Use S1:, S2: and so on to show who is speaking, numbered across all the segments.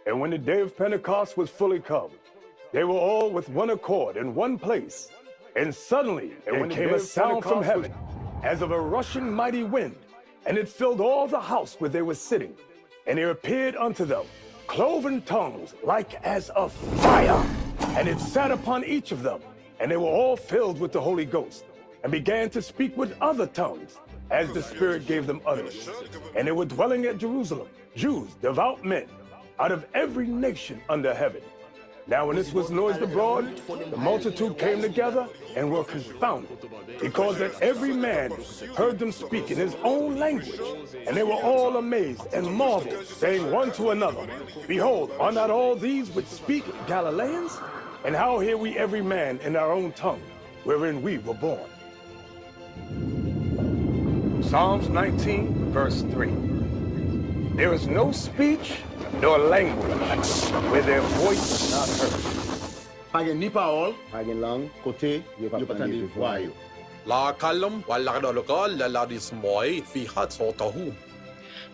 S1: And when the day of Pentecost was fully come, they were all with one accord in one place. And suddenly there came a sound from heaven, as of a rushing mighty wind, and it filled all the house where they were sitting. And there appeared unto them cloven tongues like as of fire, and it sat upon each of them. And they were all filled with the Holy Ghost, and began to speak with other tongues, as the Spirit gave them utterance. And they were dwelling at Jerusalem, Jews, devout men, out of every nation under heaven. Now when this was noised abroad, the multitude came together and were confounded, because that every man heard them speak in his own language. And they were all amazed and marveled, saying one to another, Behold, are not all these which speak Galileans? And how hear we every man in our own tongue, wherein we were born? Psalms 19, verse 3. There is no speech nor language where their voice is not heard.
S2: Pagin ni parole,
S3: Pagin lang, kote, yo pa
S2: tande voix yo.
S4: La kalum wala lokal la dismoy fihat sotahu.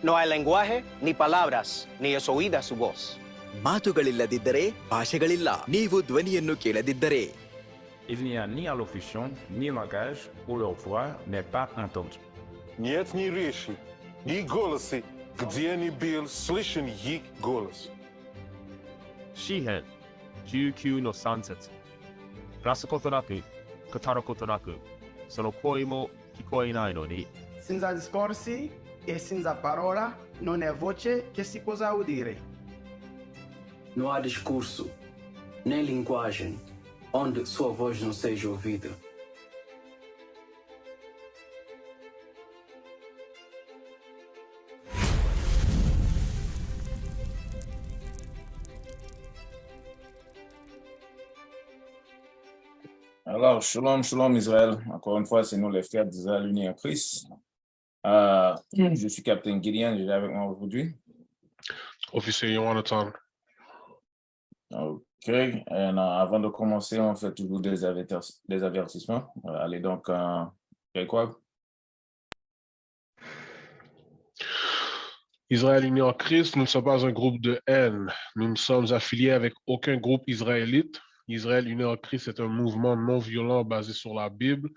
S5: No hay lenguaje, ni palabras, ni es oída su voz.
S6: ಮಾತುಗಳಿಲ್ಲದಿದ್ದರೆ ಭಾಷೆಗಳಿಲ್ಲ. ನೀವು ಧ್ವನಿಯನ್ನು ಕೇಳದಿದ್ದರೆ.
S7: Il n'y a ni allocution, ni langage où leur voix n'est pas entendue.
S8: Нет ни речи, ни голоса, где не был слышен их голос.
S9: Shihen, Jukyu no Sansetsu. 話すことなく、語ることなく、その声も聞こえないのに。
S10: Senza discorsi e senza parola non è voce che si possa udire.
S11: Não há discurso, nem linguagem, onde sua voz não seja ouvida.
S12: Alors, shalom, shalom Israël. Encore une fois, c'est nous les frères d'Israël unis en Christ. Je suis Capitaine Gideon, j'ai avec moi aujourd'hui.
S8: Officier Jonathan.
S12: OK. Et, avant de commencer, on fait toujours des avertissements. Allez donc, quoi?
S8: Israël unis en Christ, nous ne sommes pas un groupe de haine. Nous ne sommes affiliés avec aucun groupe israélite. Israël uni en Christ est un mouvement non violent basé sur la Bible.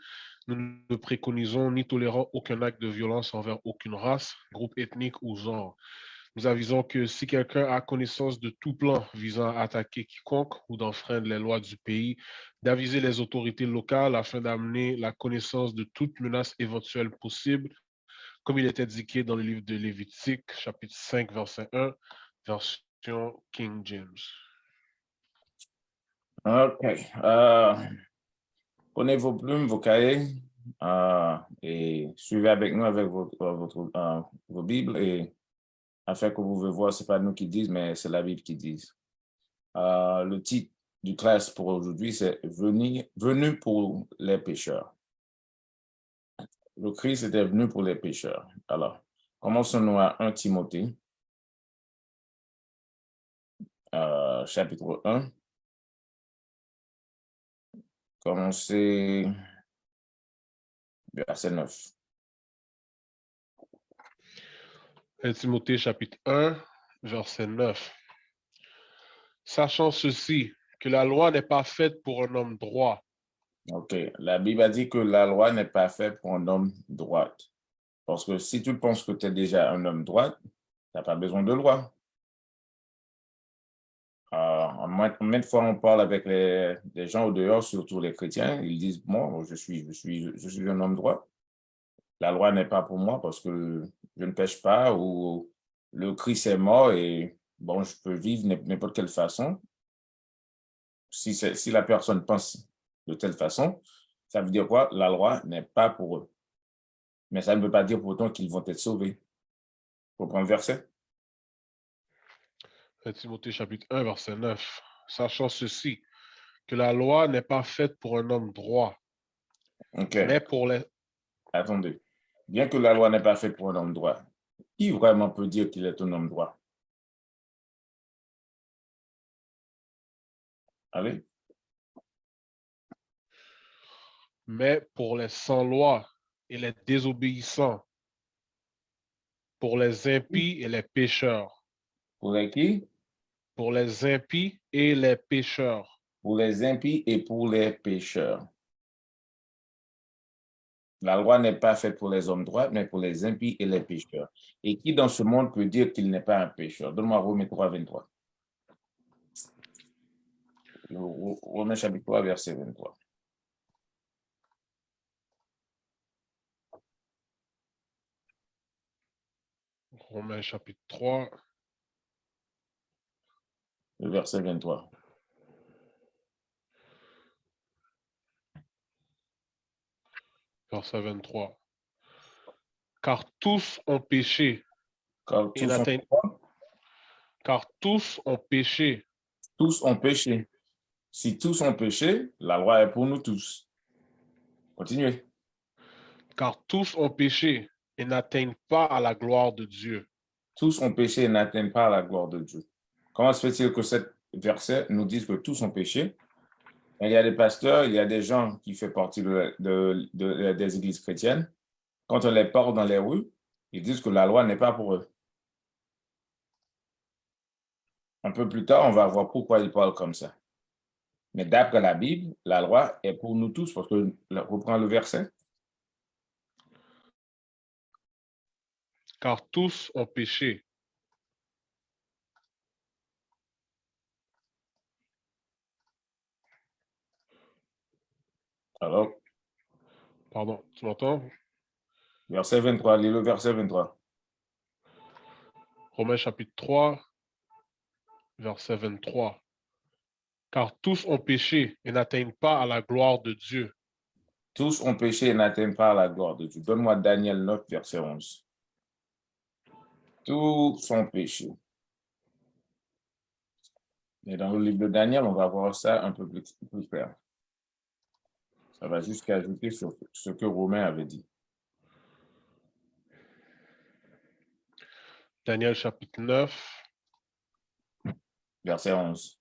S8: Nous ne préconisons ni tolérons aucun acte de violence envers aucune race, groupe ethnique ou genre. Nous avisons que si quelqu'un a connaissance de tout plan visant à attaquer quiconque ou d'enfreindre les lois du pays, d'aviser les autorités locales afin d'amener la connaissance de toute menace éventuelle possible, comme il est indiqué dans le livre de Lévitique, chapitre 5, verset 1, version King James.
S12: OK. Prenez vos plumes, vos cahiers et suivez avec nous avec vos Bibles et afin que vous pouvez voir, ce n'est pas nous qui disent, mais c'est la Bible qui dit. Le titre du classe pour aujourd'hui, c'est Venu pour les pécheurs. Le Christ était venu pour les pécheurs. Alors, commençons-nous à 1 Timothée, chapitre 1. Commencez verset 9.
S8: 1 Timothée chapitre 1, verset 9. Sachant ceci, que la loi n'est pas faite pour un homme droit.
S12: OK. La Bible a dit que la loi n'est pas faite pour un homme droit. Parce que si tu penses que tu es déjà un homme droit, tu n'as pas besoin de loi. Maintes fois, on parle avec les gens au dehors, surtout les chrétiens. Ils disent, moi, je suis un homme droit. La loi n'est pas pour moi parce que je ne pêche pas ou le Christ est mort et bon, je peux vivre n'importe quelle façon. Si la personne pense de telle façon, ça veut dire quoi? La loi n'est pas pour eux. Mais ça ne veut pas dire pour autant qu'ils vont être sauvés. Vous prenez le verset?
S8: 1 Timothée chapitre 1, verset 9. Sachant ceci, que la loi n'est pas faite pour un homme droit, mais pour les...
S12: Attendez. Bien que la loi n'est pas faite pour un homme droit, qui vraiment peut dire qu'il est un homme droit? Allez.
S8: Mais pour les sans-loi et les désobéissants, pour les impies et les pécheurs.
S12: Pour les qui?
S8: pour les impies et les pécheurs.
S12: Pour les impies et pour les pécheurs. La loi n'est pas faite pour les hommes droits, mais pour les impies et les pécheurs. Et qui dans ce monde peut dire qu'il n'est pas un pécheur? Donne-moi Romains 3, 23. Romains chapitre 3, verset 23.
S8: Romains chapitre 3.
S12: Le verset 23.
S8: Verset 23. Car tous ont péché.
S12: Car
S8: tous ont péché.
S12: Tous ont péché. Si tous ont péché, la loi est pour nous tous. Continuez.
S8: Car tous ont péché et n'atteignent pas à la gloire de Dieu.
S12: Tous ont péché et n'atteignent pas la gloire de Dieu. Comment se fait-il que ce verset nous dise que tous ont péché? Il y a des pasteurs, il y a des gens qui font partie des églises chrétiennes. Quand on les porte dans les rues, ils disent que la loi n'est pas pour eux. Un peu plus tard, on va voir pourquoi ils parlent comme ça. Mais d'après la Bible, la loi est pour nous tous, parce que, reprends le verset.
S8: Car tous ont péché.
S12: Alors,
S8: pardon, tu m'entends?
S12: Verset 23, lis le verset 23.
S8: Romains chapitre 3, verset 23. Car tous ont péché et n'atteignent pas à la gloire de Dieu.
S12: Tous ont péché et n'atteignent pas à la gloire de Dieu. Donne-moi Daniel 9, verset 11. Tous ont péché. Et dans le livre de Daniel, on va voir ça un peu plus clair. Ça va juste ajouter sur ce que Romain avait dit.
S8: Daniel chapitre 9.
S12: Verset 11.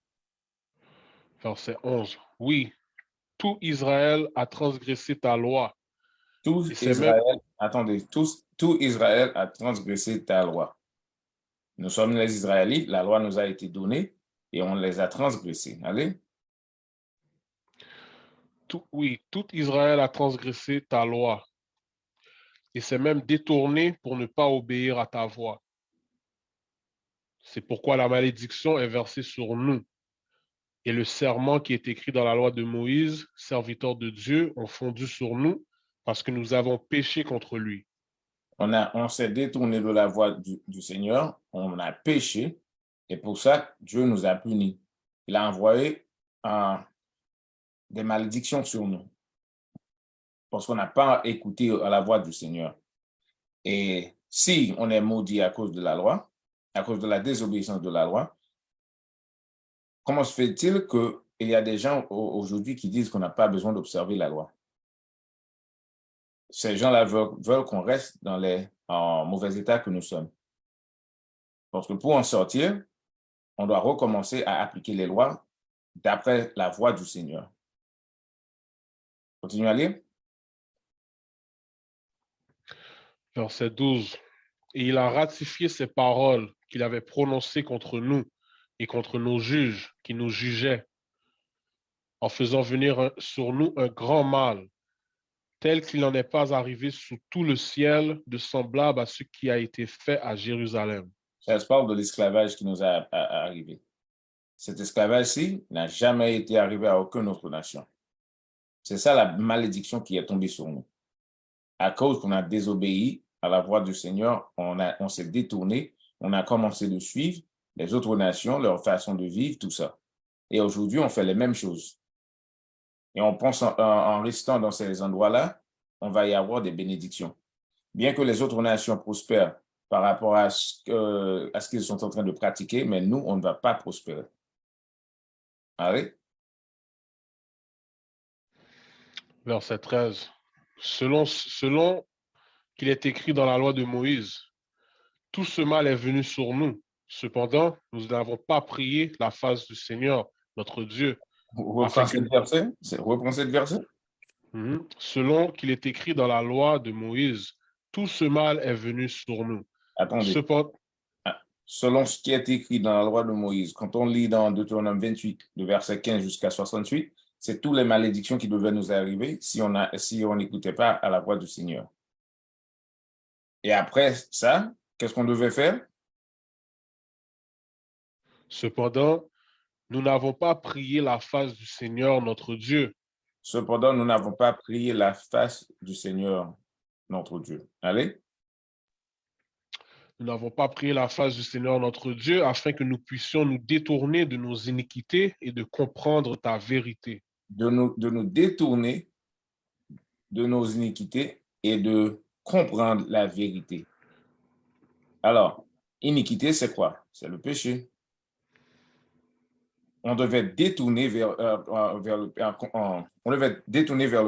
S8: Verset 11. Oui, tout Israël a transgressé ta loi.
S12: Tout Israël a transgressé ta loi. Nous sommes les Israélites, la loi nous a été donnée et on les a transgressés. Allez.
S8: Tout Israël a transgressé ta loi et s'est même détourné pour ne pas obéir à ta voix. C'est pourquoi la malédiction est versée sur nous. Et le serment qui est écrit dans la loi de Moïse, serviteur de Dieu, ont fondu sur nous parce que nous avons péché contre lui.
S12: On s'est détourné de la voie du Seigneur, on a péché, et pour ça, Dieu nous a punis. Il a envoyé des malédictions sur nous, parce qu'on n'a pas écouté à la voix du Seigneur. Et si on est maudit à cause de la loi, à cause de la désobéissance de la loi, comment se fait-il qu'il y a des gens aujourd'hui qui disent qu'on n'a pas besoin d'observer la loi? Ces gens-là veulent qu'on reste en mauvais état que nous sommes. Parce que pour en sortir, on doit recommencer à appliquer les lois d'après la voix du Seigneur. Continuez à lire.
S8: Verset 12. Et il a ratifié ces paroles qu'il avait prononcées contre nous et contre nos juges qui nous jugeaient, en faisant venir sur nous un grand mal, tel qu'il n'en est pas arrivé sous tout le ciel de semblable à ce qui a été fait à Jérusalem.
S12: Ça se parle de l'esclavage qui nous a arrivé. Cet esclavage-ci n'a jamais été arrivé à aucune autre nation. C'est ça la malédiction qui est tombée sur nous. À cause qu'on a désobéi à la voix du Seigneur, on s'est détourné, on a commencé de suivre les autres nations, leur façon de vivre, tout ça. Et aujourd'hui, on fait les mêmes choses. Et on pense en restant dans ces endroits-là, on va y avoir des bénédictions. Bien que les autres nations prospèrent par rapport à ce qu'ils sont en train de pratiquer, mais nous, on ne va pas prospérer. Allez.
S8: Verset 13. Selon qu'il est écrit dans la loi de Moïse, tout ce mal est venu sur nous. Cependant, nous n'avons pas prié la face du Seigneur, notre Dieu.
S12: Reprends cette verset.
S8: Selon qu'il est écrit dans la loi de Moïse, tout ce mal est venu sur nous.
S12: Attendez. selon ce qui est écrit dans la loi de Moïse, quand on lit dans Deutéronome 28, le verset 15 jusqu'à 68, c'est toutes les malédictions qui devaient nous arriver si on n'écoutait pas à la voix du Seigneur. Et après ça, qu'est-ce qu'on devait faire?
S8: Cependant, nous n'avons pas prié la face du Seigneur notre Dieu.
S12: Cependant, nous n'avons pas prié la face du Seigneur notre Dieu. Allez.
S8: Nous n'avons pas prié la face du Seigneur notre Dieu afin que nous puissions nous détourner de nos iniquités et de comprendre ta vérité.
S12: De nous détourner de nos iniquités et de comprendre la vérité. Alors, iniquité, c'est quoi? C'est le péché. On devait détourner vers le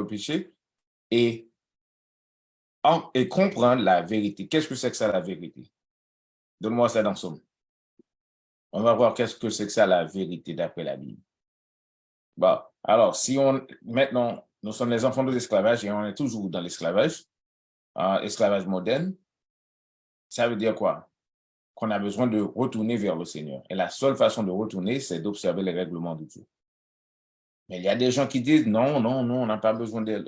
S12: péché et comprendre la vérité. Qu'est-ce que c'est que ça, la vérité? Donne-moi ça dans Somme. On va voir qu'est-ce que c'est que ça, la vérité, d'après la Bible. Bon, alors, maintenant, nous sommes les enfants de l'esclavage et on est toujours dans l'esclavage, esclavage moderne, ça veut dire quoi? Qu'on a besoin de retourner vers le Seigneur. Et la seule façon de retourner, c'est d'observer les règlements de Dieu. Mais il y a des gens qui disent, non, on n'a pas besoin des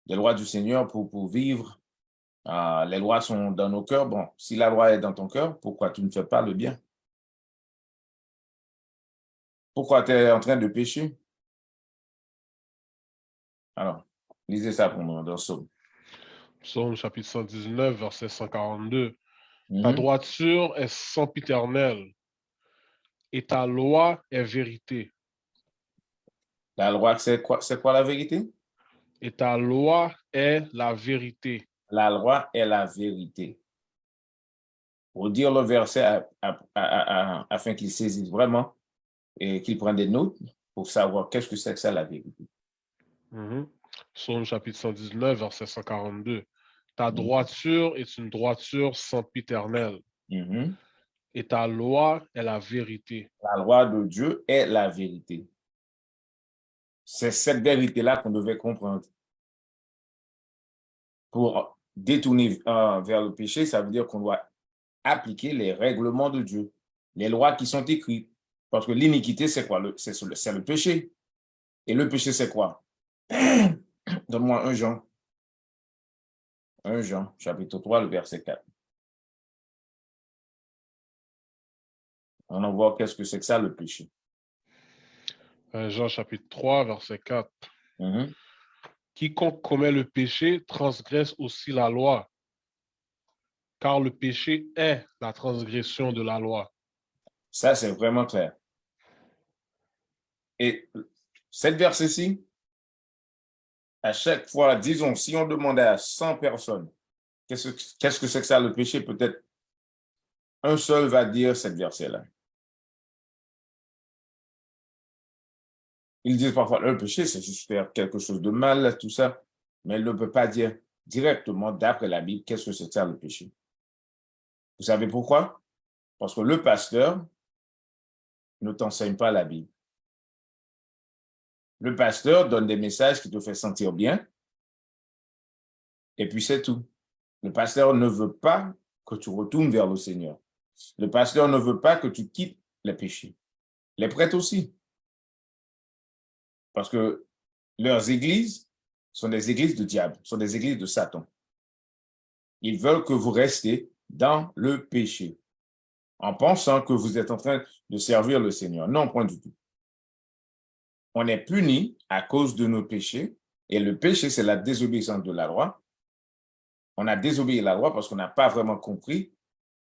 S12: lois du Seigneur pour vivre. Les lois sont dans nos cœurs. Bon, si la loi est dans ton cœur, pourquoi tu ne fais pas le bien? Pourquoi tu es en train de pécher? Alors, lisez ça pour nous dans Psaume.
S8: Psaume chapitre 119, verset 142. Ta droiture est sempiternelle et ta loi est vérité.
S12: La loi, c'est quoi la vérité?
S8: Et ta loi est la vérité.
S12: La loi est la vérité. Pour dire le verset afin qu'ils saisissent vraiment et qu'ils prennent des notes pour savoir qu'est-ce que c'est que ça, la vérité.
S8: Psaume chapitre 119, verset 142. Ta droiture est une droiture sempiternelle. Et ta loi est la vérité.
S12: La loi de Dieu est la vérité. C'est cette vérité-là qu'on devait comprendre. Pour détourner vers le péché, ça veut dire qu'on doit appliquer les règlements de Dieu, les lois qui sont écrites. Parce que l'iniquité, c'est quoi? C'est le péché. Et le péché, c'est quoi? Donne-moi 1 Jean. 1 Jean, chapitre 3, le verset 4. On en voit qu'est-ce que c'est que ça, le péché.
S8: 1 Jean, chapitre 3, verset 4. Quiconque commet le péché transgresse aussi la loi, car le péché est la transgression de la loi.
S12: Ça, c'est vraiment clair. Et cette verset-ci, à chaque fois, disons, si on demandait à 100 personnes, qu'est-ce que c'est que ça, le péché, peut-être un seul va dire cette verset-là. Ils disent parfois, le péché, c'est juste faire quelque chose de mal, tout ça, mais ils ne peut pas dire directement, d'après la Bible, qu'est-ce que c'est que ça, le péché. Vous savez pourquoi? Parce que le pasteur ne t'enseigne pas la Bible. Le pasteur donne des messages qui te font sentir bien, et puis c'est tout. Le pasteur ne veut pas que tu retournes vers le Seigneur. Le pasteur ne veut pas que tu quittes les péchés. Les prêtres aussi. Parce que leurs églises sont des églises de diable, sont des églises de Satan. Ils veulent que vous restiez dans le péché, en pensant que vous êtes en train de servir le Seigneur. Non, point du tout. On est puni à cause de nos péchés, et le péché, c'est la désobéissance de la loi. On a désobéi à la loi parce qu'on n'a pas vraiment compris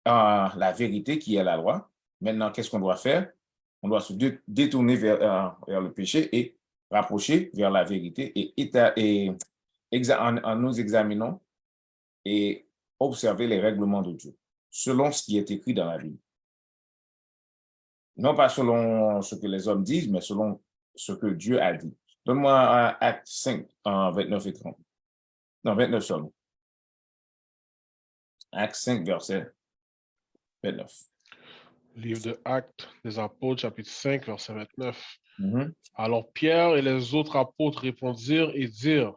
S12: la vérité qui est la loi. Maintenant, qu'est-ce qu'on doit faire? On doit se détourner vers le péché et rapprocher vers la vérité en nous examinant et observer les règlements de Dieu, selon ce qui est écrit dans la Bible. Non pas selon ce que les hommes disent, mais selon ce que Dieu a dit. Donne-moi Acte 5, 29 et 30. Non, 29 seulement. Acte 5, verset 29.
S8: Livre de Actes des Apôtres, chapitre 5, verset 29. Alors Pierre et les autres apôtres répondirent et dirent,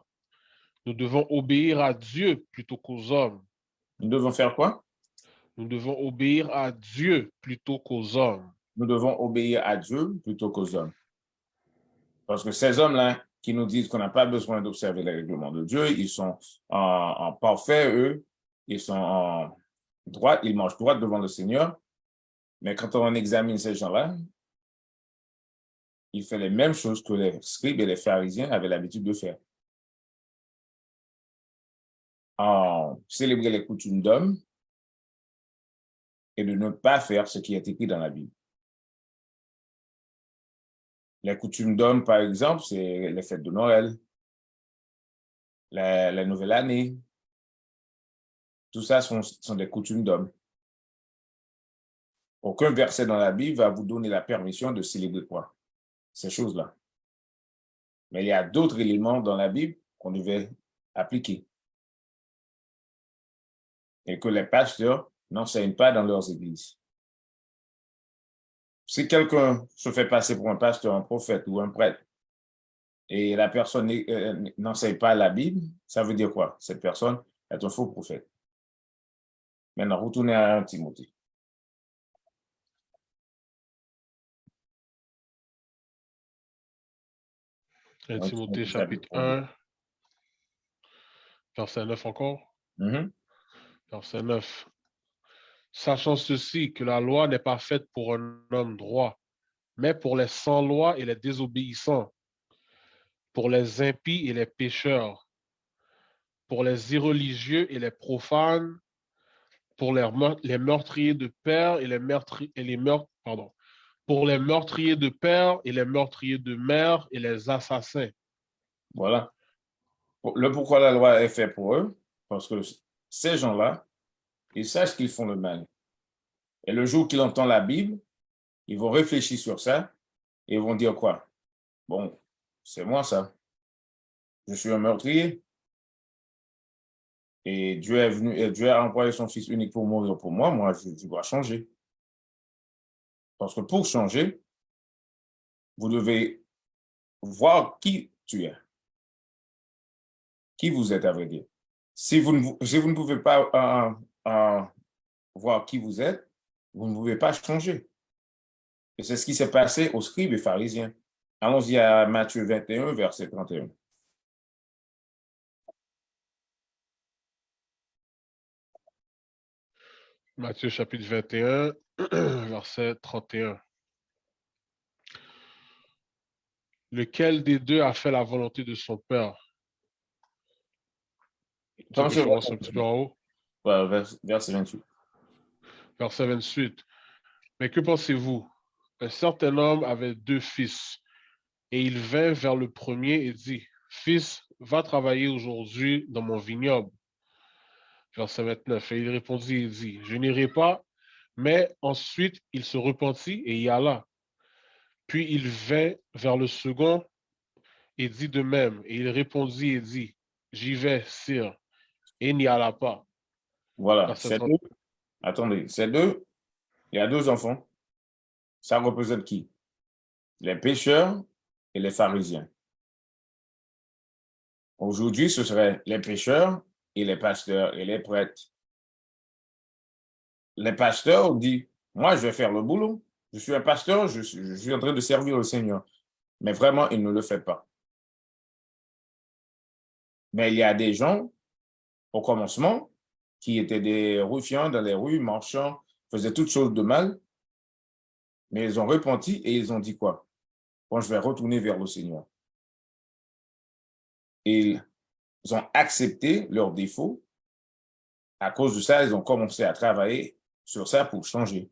S8: nous devons obéir à Dieu plutôt qu'aux hommes.
S12: Nous devons faire quoi?
S8: Nous devons obéir à Dieu plutôt qu'aux hommes.
S12: Nous devons obéir à Dieu plutôt qu'aux hommes. Parce que ces hommes-là qui nous disent qu'on n'a pas besoin d'observer les règlements de Dieu, ils sont en parfait, eux, ils sont en droit, ils marchent droit devant le Seigneur. Mais quand on examine ces gens-là, ils font les mêmes choses que les scribes et les pharisiens avaient l'habitude de faire. Célébrer les coutumes d'hommes et de ne pas faire ce qui est écrit dans la Bible. Les coutumes d'hommes, par exemple, c'est les fêtes de Noël, la nouvelle année. Tout ça sont des coutumes d'hommes. Aucun verset dans la Bible va vous donner la permission de célébrer quoi? Ces choses-là. Mais il y a d'autres éléments dans la Bible qu'on devait appliquer. Et que les pasteurs n'enseignent pas dans leurs églises. Si quelqu'un se fait passer pour un pasteur, un prophète ou un prêtre, et la personne n'enseigne pas la Bible, ça veut dire quoi? Cette personne est un faux prophète. Maintenant, retournez à 1 Timothée.
S8: 1 Timothée chapitre 1, verset 9 encore. Verset 9. Sachant ceci, que la loi n'est pas faite pour un homme droit, mais pour les sans-loi et les désobéissants, pour les impies et les pécheurs, pour les irreligieux et les profanes, pour les meurtriers de père et pour les meurtriers de père et les meurtriers de mère et les assassins.
S12: Voilà. Le pourquoi la loi est faite pour eux, parce que ces gens-là, ils sachent qu'ils font le mal. Et le jour qu'ils entendent la Bible, ils vont réfléchir sur ça et ils vont dire quoi? Bon, c'est moi ça. Je suis un meurtrier. Et Dieu est venu, et Dieu a envoyé son Fils unique pour mourir pour moi. Moi, je dois changer. Parce que pour changer, vous devez voir qui tu es. Qui vous êtes, à vrai dire. Si vous ne pouvez pas voir qui vous êtes, vous ne pouvez pas changer. Et c'est ce qui s'est passé aux scribes et pharisiens. Allons-y à Matthieu 21, verset 31.
S8: Matthieu chapitre 21, verset 31. Lequel des deux a fait la volonté de son père? Tu peux commencer un petit peu en haut.
S12: Ouais, verset 28.
S8: Verset 28. Mais que pensez-vous? Un certain homme avait 2 fils, et il vint vers le premier et dit, « Fils, va travailler aujourd'hui dans mon vignoble. » Verset 29. Et il répondit et dit, « Je n'irai pas. » Mais ensuite, il se repentit et y alla. Puis il vint vers le second et dit de même. Et il répondit et dit, « J'y vais, sire. » Et n'y alla pas.
S12: Voilà. Attendez, c'est deux. Il y a 2 enfants. Ça représente qui? Les pécheurs et les pharisiens. Aujourd'hui, ce seraient les pécheurs et les pasteurs et les prêtres. Les pasteurs disent, moi, je vais faire le boulot. Je suis un pasteur, je suis en train de servir le Seigneur. Mais vraiment, il ne le fait pas. Mais il y a des gens, au commencement, qui étaient des ruffians dans les rues, marchant, faisaient toutes choses de mal. Mais ils ont repenti et ils ont dit quoi? Bon, je vais retourner vers le Seigneur. Et ils ont accepté leurs défauts. À cause de ça, ils ont commencé à travailler sur ça pour changer.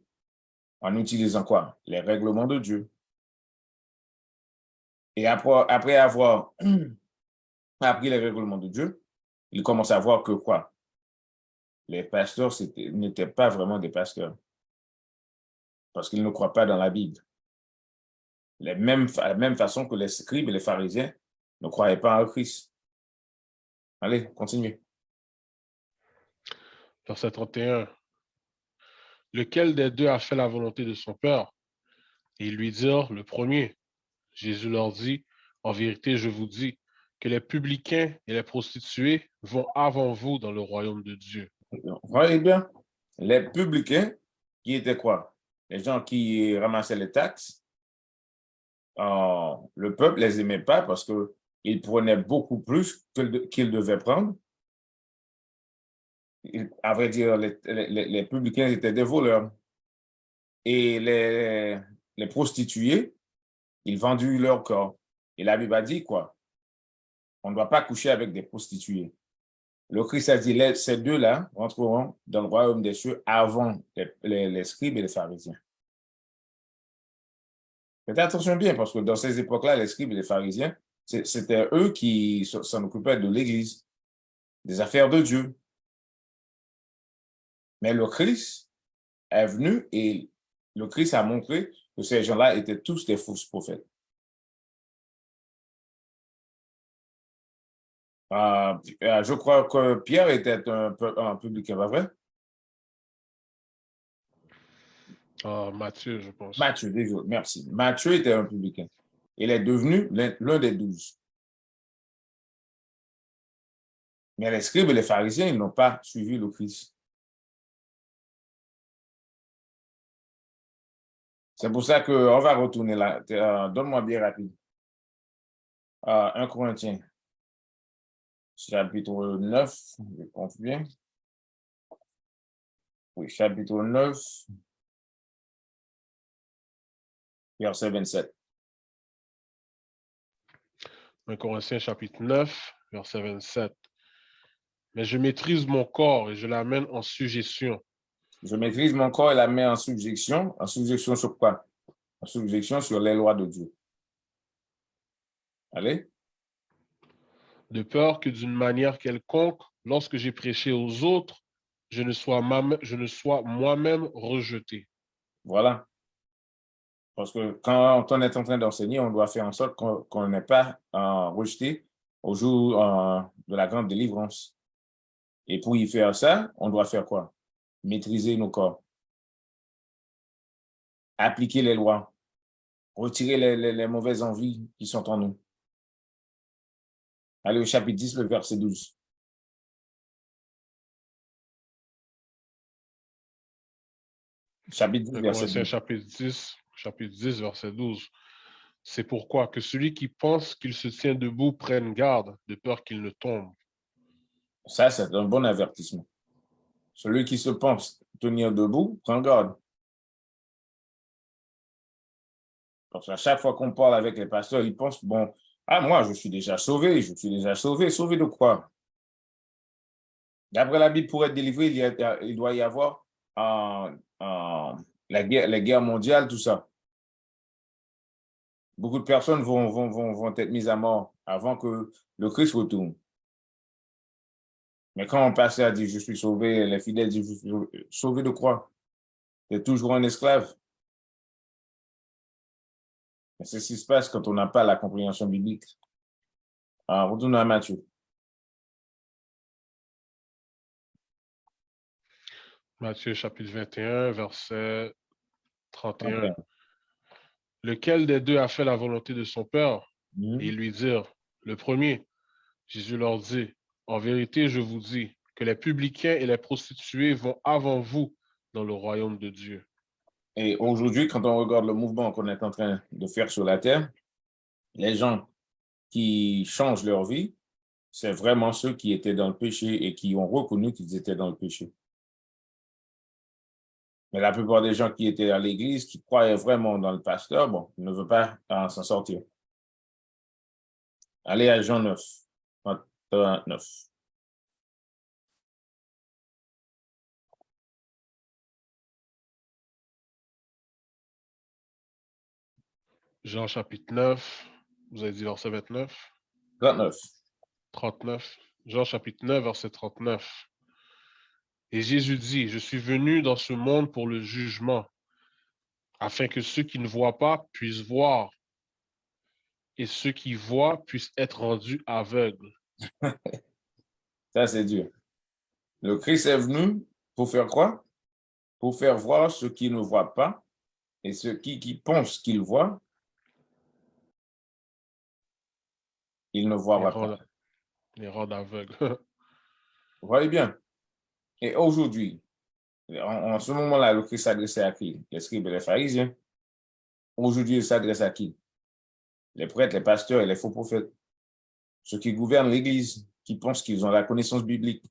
S12: En utilisant quoi? Les règlements de Dieu. Et après avoir appris les règlements de Dieu, ils commencent à voir que quoi? Les pasteurs n'étaient pas vraiment des pasteurs. Parce qu'ils ne croient pas dans la Bible. La même façon que les scribes et les pharisiens ne croyaient pas en Christ. Allez, continuez.
S8: Verset 31. Lequel des deux a fait la volonté de son père? Et ils lui dirent, le premier. Jésus leur dit, en vérité, je vous dis, que les publicains et les prostituées vont avant vous dans le royaume de Dieu.
S12: Vous voyez bien? Les publicains, qui étaient quoi? Les gens qui ramassaient les taxes. Le peuple les aimait pas parce qu'ils prenaient beaucoup plus qu'ils devaient prendre. À vrai dire, les publicains étaient des voleurs. Et les prostituées, ils vendaient leur corps. Et la Bible a dit quoi? On ne doit pas coucher avec des prostituées. Le Christ a dit, ces deux-là rentreront dans le royaume des cieux avant les scribes et les pharisiens. Faites attention bien, parce que dans ces époques-là, les scribes et les pharisiens, c'était eux qui s'en occupaient de l'Église, des affaires de Dieu. Mais le Christ est venu et le Christ a montré que ces gens-là étaient tous des faux prophètes. Je crois que Pierre était un publicain, pas vrai?
S8: Matthieu, je pense.
S12: Matthieu, désolé, merci. Matthieu était un publicain. Il est devenu l'un des 12. Mais les scribes et les pharisiens, ils n'ont pas suivi le Christ. C'est pour ça qu'on va retourner là. Donne-moi bien rapide. 1 Corinthiens, chapitre 9, je pense bien. Oui, chapitre 9, verset 27.
S8: 1 Corinthiens, chapitre 9, verset 27. Mais je maîtrise mon corps et je l'amène en sujétion.
S12: Je maîtrise mon corps et la mets en subjection. En subjection sur quoi? En subjection sur les lois de Dieu. Allez.
S8: De peur que d'une manière quelconque, lorsque j'ai prêché aux autres, je ne sois moi-même rejeté.
S12: Voilà. Parce que quand on est en train d'enseigner, on doit faire en sorte qu'on n'est pas rejeté au jour de la grande délivrance. Et pour y faire ça, on doit faire quoi? Maîtriser nos corps. Appliquer les lois. Retirer les mauvaises envies qui sont en nous. Allez au chapitre 10, le verset 12. Chapitre 10, verset 12.
S8: Chapitre 10, verset 12. C'est pourquoi que celui qui pense qu'il se tient debout prenne garde, de peur qu'il ne tombe.
S12: Ça, c'est un bon avertissement. Celui qui se pense tenir debout, prend garde. Parce qu'à chaque fois qu'on parle avec les pasteurs, ils pensent, bon, moi, je suis déjà sauvé. Sauvé de quoi? D'après la Bible, pour être délivré, il doit y avoir les guerres mondiales, tout ça. Beaucoup de personnes vont être mises à mort avant que le Christ retourne. Mais quand on passe à dire, je suis sauvé, les fidèles disent, je suis sauvé de quoi? C'est toujours un esclave. C'est ce qui se passe quand on n'a pas la compréhension biblique. Alors, retournons à Matthieu.
S8: Matthieu chapitre 21, verset 31. Lequel des deux a fait la volonté de son père? Et ils lui dirent, le premier. Jésus leur dit, en vérité, je vous dis que les publicains et les prostituées vont avant vous dans le royaume de Dieu.
S12: Et aujourd'hui, quand on regarde le mouvement qu'on est en train de faire sur la terre, les gens qui changent leur vie, c'est vraiment ceux qui étaient dans le péché et qui ont reconnu qu'ils étaient dans le péché. Mais la plupart des gens qui étaient à l'église, qui croyaient vraiment dans le pasteur, bon, ils ne veulent pas s'en sortir. Allez à Jean 9, 29.
S8: Jean chapitre 9, vous avez dit verset 29?
S12: 39.
S8: 39. Jean chapitre 9, verset 39. Et Jésus dit, je suis venu dans ce monde pour le jugement, afin que ceux qui ne voient pas puissent voir, et ceux qui voient puissent être rendus aveugles.
S12: Ça, c'est dur. Le Christ est venu pour faire quoi? Pour faire voir ceux qui ne voient pas, et ceux qui pensent qu'ils voient, ils ne voient pas.
S8: Les rendre aveugles.
S12: Vous voyez bien. Et aujourd'hui, En ce moment-là, le Christ s'adressait à qui? Les scribes et les pharisiens. Aujourd'hui, il s'adresse à qui? Les prêtres, les pasteurs et les faux prophètes. Ceux qui gouvernent l'Église, qui pensent qu'ils ont la connaissance biblique.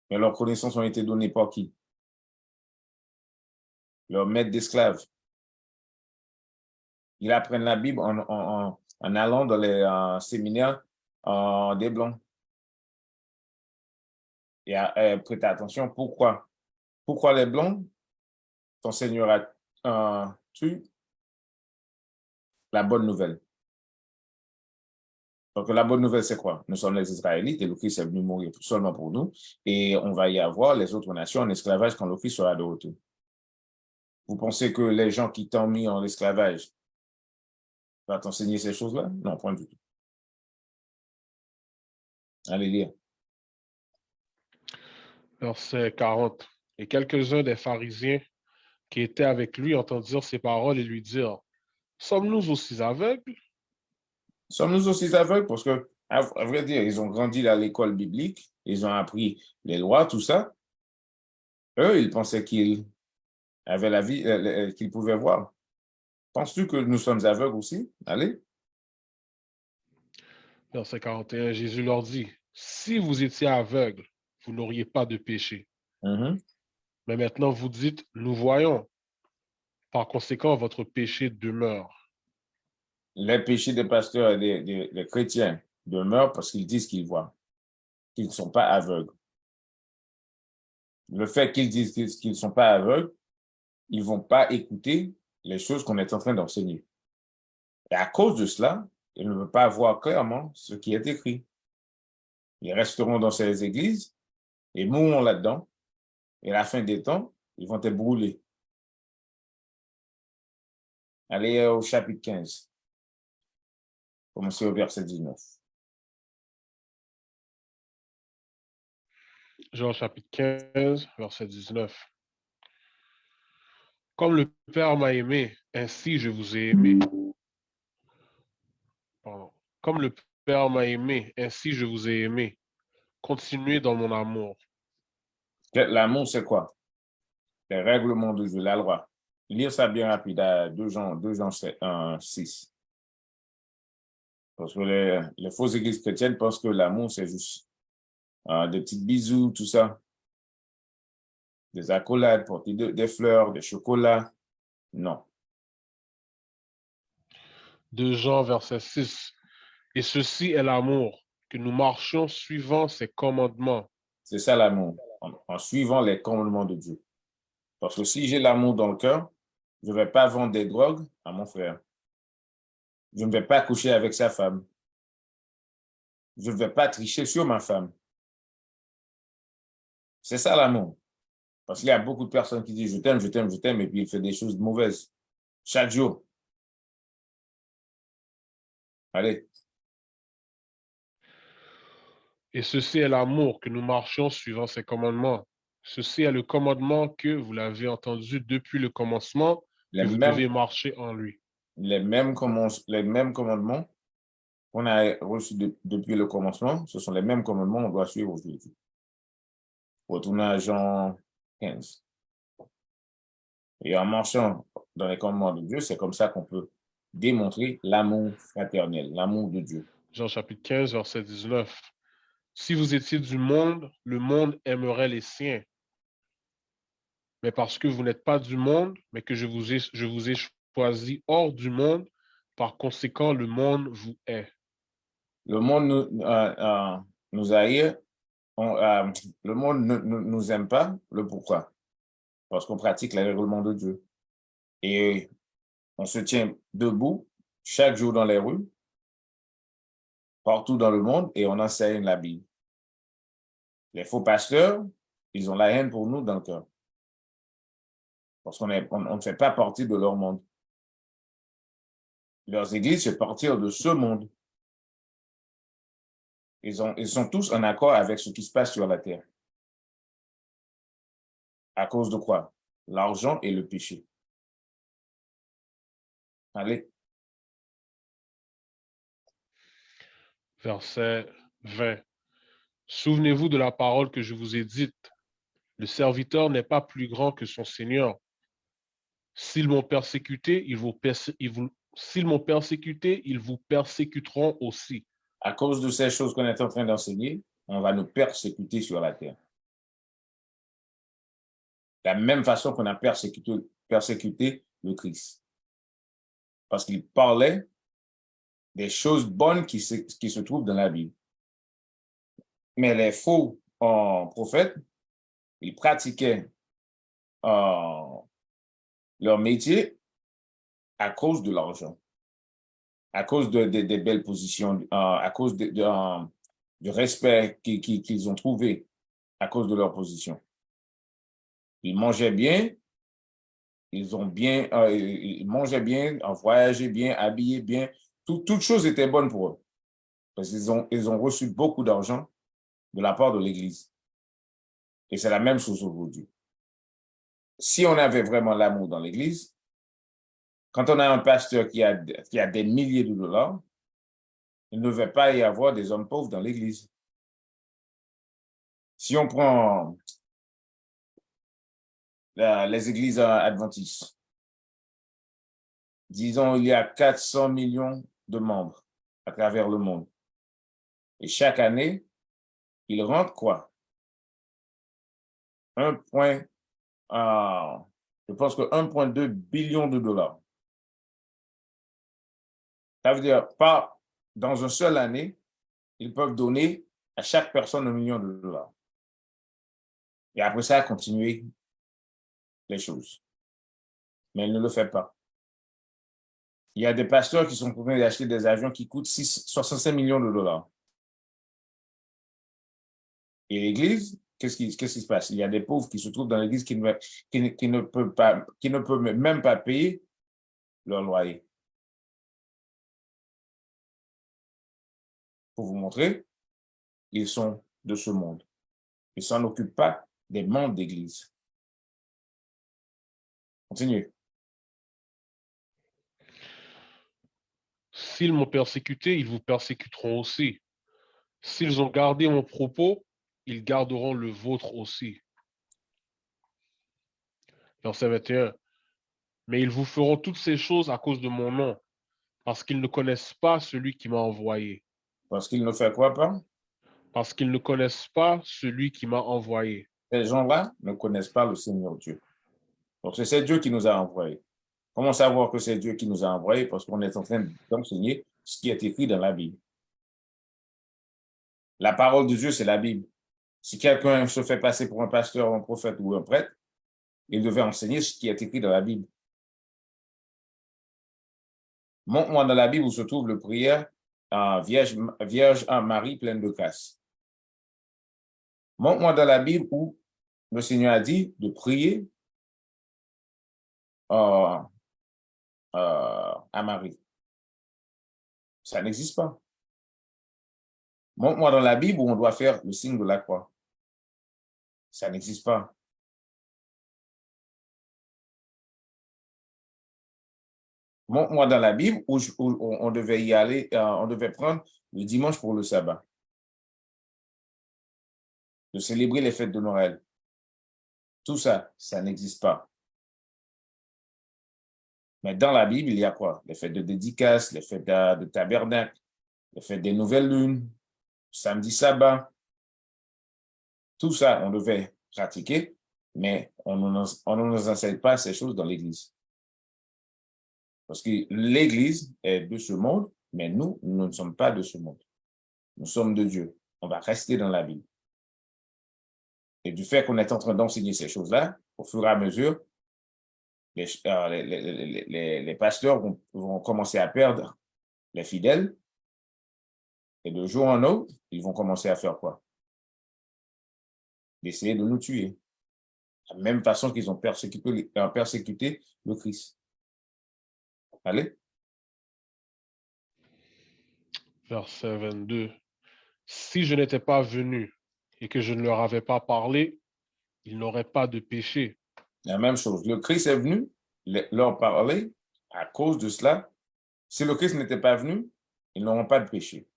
S12: Mais leurs connaissances ont été données par qui? Leurs maîtres d'esclaves. Ils apprennent la Bible en allant dans les séminaires des Blancs. Et prêtez attention, pourquoi? Pourquoi les Blancs t'enseignera-tu la bonne nouvelle? Donc, la bonne nouvelle, c'est quoi? Nous sommes les Israélites et le Christ est venu mourir seulement pour nous. Et on va y avoir les autres nations en esclavage quand le Christ sera de retour. Vous pensez que les gens qui t'ont mis en esclavage vont t'enseigner ces choses-là? Non, point du tout. Allez lire.
S8: Verset 40. Et quelques-uns des pharisiens qui étaient avec lui entendirent ces paroles et lui dirent, sommes-nous aussi aveugles?
S12: Sommes-nous aussi aveugles? Parce que, à vrai dire, ils ont grandi à l'école biblique, ils ont appris les lois, tout ça. Eux, ils pensaient qu'ils avaient la vie, qu'ils pouvaient voir. Penses-tu que nous sommes aveugles aussi? Allez.
S8: Verset 41, Jésus leur dit, si vous étiez aveugles, vous n'auriez pas de péché. Mais maintenant, vous dites, nous voyons. Par conséquent, votre péché demeure.
S12: Les péchés des pasteurs et des chrétiens demeurent parce qu'ils disent qu'ils voient, qu'ils ne sont pas aveugles. Le fait qu'ils disent qu'ils ne sont pas aveugles, ils ne vont pas écouter les choses qu'on est en train d'enseigner. Et à cause de cela, ils ne veulent pas voir clairement ce qui est écrit. Ils resteront dans ces églises et mourront là-dedans. Et à la fin des temps, ils vont être brûlés. Allez au chapitre 15. Commencez au verset 19.
S8: Jean chapitre 15, verset 19. Comme le Père m'a aimé, ainsi je vous ai aimé. Pardon. Comme le Père m'a aimé, ainsi je vous ai aimé. Continuez dans mon amour.
S12: L'amour, c'est quoi? Les règlements de Dieu, la loi. Lire ça bien rapide à 2 Jean 6. Parce que les fausses églises chrétiennes pensent que l'amour, c'est juste des petits bisous, tout ça. Des accolades, porter des fleurs, des chocolats. Non.
S8: 2 Jean, verset 6. Et ceci est l'amour, que nous marchions suivant ses commandements.
S12: C'est ça l'amour, en suivant les commandements de Dieu. Parce que si j'ai l'amour dans le cœur, je ne vais pas vendre des drogues à mon frère. Je ne vais pas coucher avec sa femme. Je ne vais pas tricher sur ma femme. C'est ça l'amour. Parce qu'il y a beaucoup de personnes qui disent je t'aime, je t'aime, je t'aime, et puis il fait des choses mauvaises. Chaque jour. Allez.
S8: Et ceci est l'amour, que nous marchions suivant ses commandements. Ceci est le commandement que vous l'avez entendu depuis le commencement, que vous devez marcher en lui.
S12: Les mêmes commandements qu'on a reçus depuis le commencement, ce sont les mêmes commandements qu'on doit suivre aujourd'hui. Retournez à Jean 15. Et en marchant dans les commandements de Dieu, c'est comme ça qu'on peut démontrer l'amour fraternel, l'amour de Dieu.
S8: Jean chapitre 15, verset 19. Si vous étiez du monde, le monde aimerait les siens. Mais parce que vous n'êtes pas du monde, mais que je vous ai choisi hors du monde, par conséquent, le monde vous hait.
S12: Le monde nous haït, le monde ne nous aime pas. Le pourquoi? Parce qu'on pratique les règlements de Dieu. Et on se tient debout chaque jour dans les rues, partout dans le monde, et on enseigne la Bible. Les faux pasteurs, ils ont la haine pour nous dans le cœur. Parce qu'on ne fait pas partie de leur monde. Leurs églises, c'est partir de ce monde. Ils sont tous en accord avec ce qui se passe sur la terre. À cause de quoi? L'argent et le péché. Allez.
S8: Verset 20. Souvenez-vous de la parole que je vous ai dite. Le serviteur n'est pas plus grand que son Seigneur. S'ils m'ont persécuté, s'ils m'ont persécuté, ils vous persécuteront aussi.
S12: À cause de ces choses qu'on est en train d'enseigner, on va nous persécuter sur la terre. De la même façon qu'on a persécuté le Christ. Parce qu'il parlait des choses bonnes qui se trouvent dans la Bible. Mais les faux prophètes, ils pratiquaient leur métier à cause de l'argent, à cause des belles positions, à cause du respect qu'ils ont trouvé à cause de leur position. Ils mangeaient bien, ils mangeaient bien, voyageaient bien, habillaient bien. Toutes choses étaient bonnes pour eux. Parce qu'ils ont reçu beaucoup d'argent de la part de l'Église. Et c'est la même chose aujourd'hui. Si on avait vraiment l'amour dans l'Église, quand on a un pasteur qui a des milliers de dollars, il ne devait pas y avoir des hommes pauvres dans l'Église. Si on prend les églises adventistes, disons, il y a 400 millions de membres à travers le monde. Et chaque année, ils rentrent quoi? Je pense que 1,2 billion de dollars. Ça veut dire, pas dans une seule année, ils peuvent donner à chaque personne 1 million de dollars. Et après ça, continuer les choses. Mais ils ne le font pas. Il y a des pasteurs qui sont en train d'acheter des avions qui coûtent 65 millions de dollars. Et l'Église, qu'est-ce qui se passe? Il y a des pauvres qui se trouvent dans l'Église qui ne peuvent même pas payer leur loyer. Pour vous montrer, ils sont de ce monde. Ils ne s'en occupent pas des membres d'Église. Continue.
S8: S'ils m'ont persécuté, ils vous persécuteront aussi. S'ils ont gardé mon propos, ils garderont le vôtre aussi. Verset 21. Mais ils vous feront toutes ces choses à cause de mon nom, parce qu'ils ne connaissent pas celui qui m'a envoyé.
S12: Parce qu'ils ne font quoi pas?
S8: Parce qu'ils ne connaissent pas celui qui m'a envoyé.
S12: Ces gens-là ne connaissent pas le Seigneur Dieu. Donc, c'est Dieu qui nous a envoyés. Comment savoir que c'est Dieu qui nous a envoyés? Parce qu'on est en train d'enseigner ce qui est écrit dans la Bible. La parole de Dieu, c'est la Bible. Si quelqu'un se fait passer pour un pasteur, un prophète ou un prêtre, il devait enseigner ce qui est écrit dans la Bible. Montre-moi dans la Bible où se trouve le prière Vierge Marie pleine de grâce. Montre-moi dans la Bible où le Seigneur a dit de prier à Marie. Ça n'existe pas. Montre-moi dans la Bible où on doit faire le signe de la croix. Ça n'existe pas. Montre-moi dans la Bible où on devait y aller, on devait prendre le dimanche pour le sabbat. De célébrer les fêtes de Noël. Tout ça, ça n'existe pas. Mais dans la Bible, il y a quoi? Les fêtes de dédicace, les fêtes de tabernacle, les fêtes des nouvelles lunes, samedi sabbat. Tout ça, on devait pratiquer, mais on ne nous enseigne pas ces choses dans l'Église. Parce que l'Église est de ce monde, mais nous ne sommes pas de ce monde. Nous sommes de Dieu. On va rester dans la Bible. Et du fait qu'on est en train d'enseigner ces choses-là, au fur et à mesure, les pasteurs vont commencer à perdre les fidèles. Et de jour en jour, ils vont commencer à faire quoi? D'essayer de nous tuer. De la même façon qu'ils ont persécuté le Christ. Allez.
S8: Verset 22. Si je n'étais pas venu et que je ne leur avais pas parlé, ils n'auraient pas de péché.
S12: La même chose. Le Christ est venu leur parler. À cause de cela, si le Christ n'était pas venu, ils n'auront pas de péché.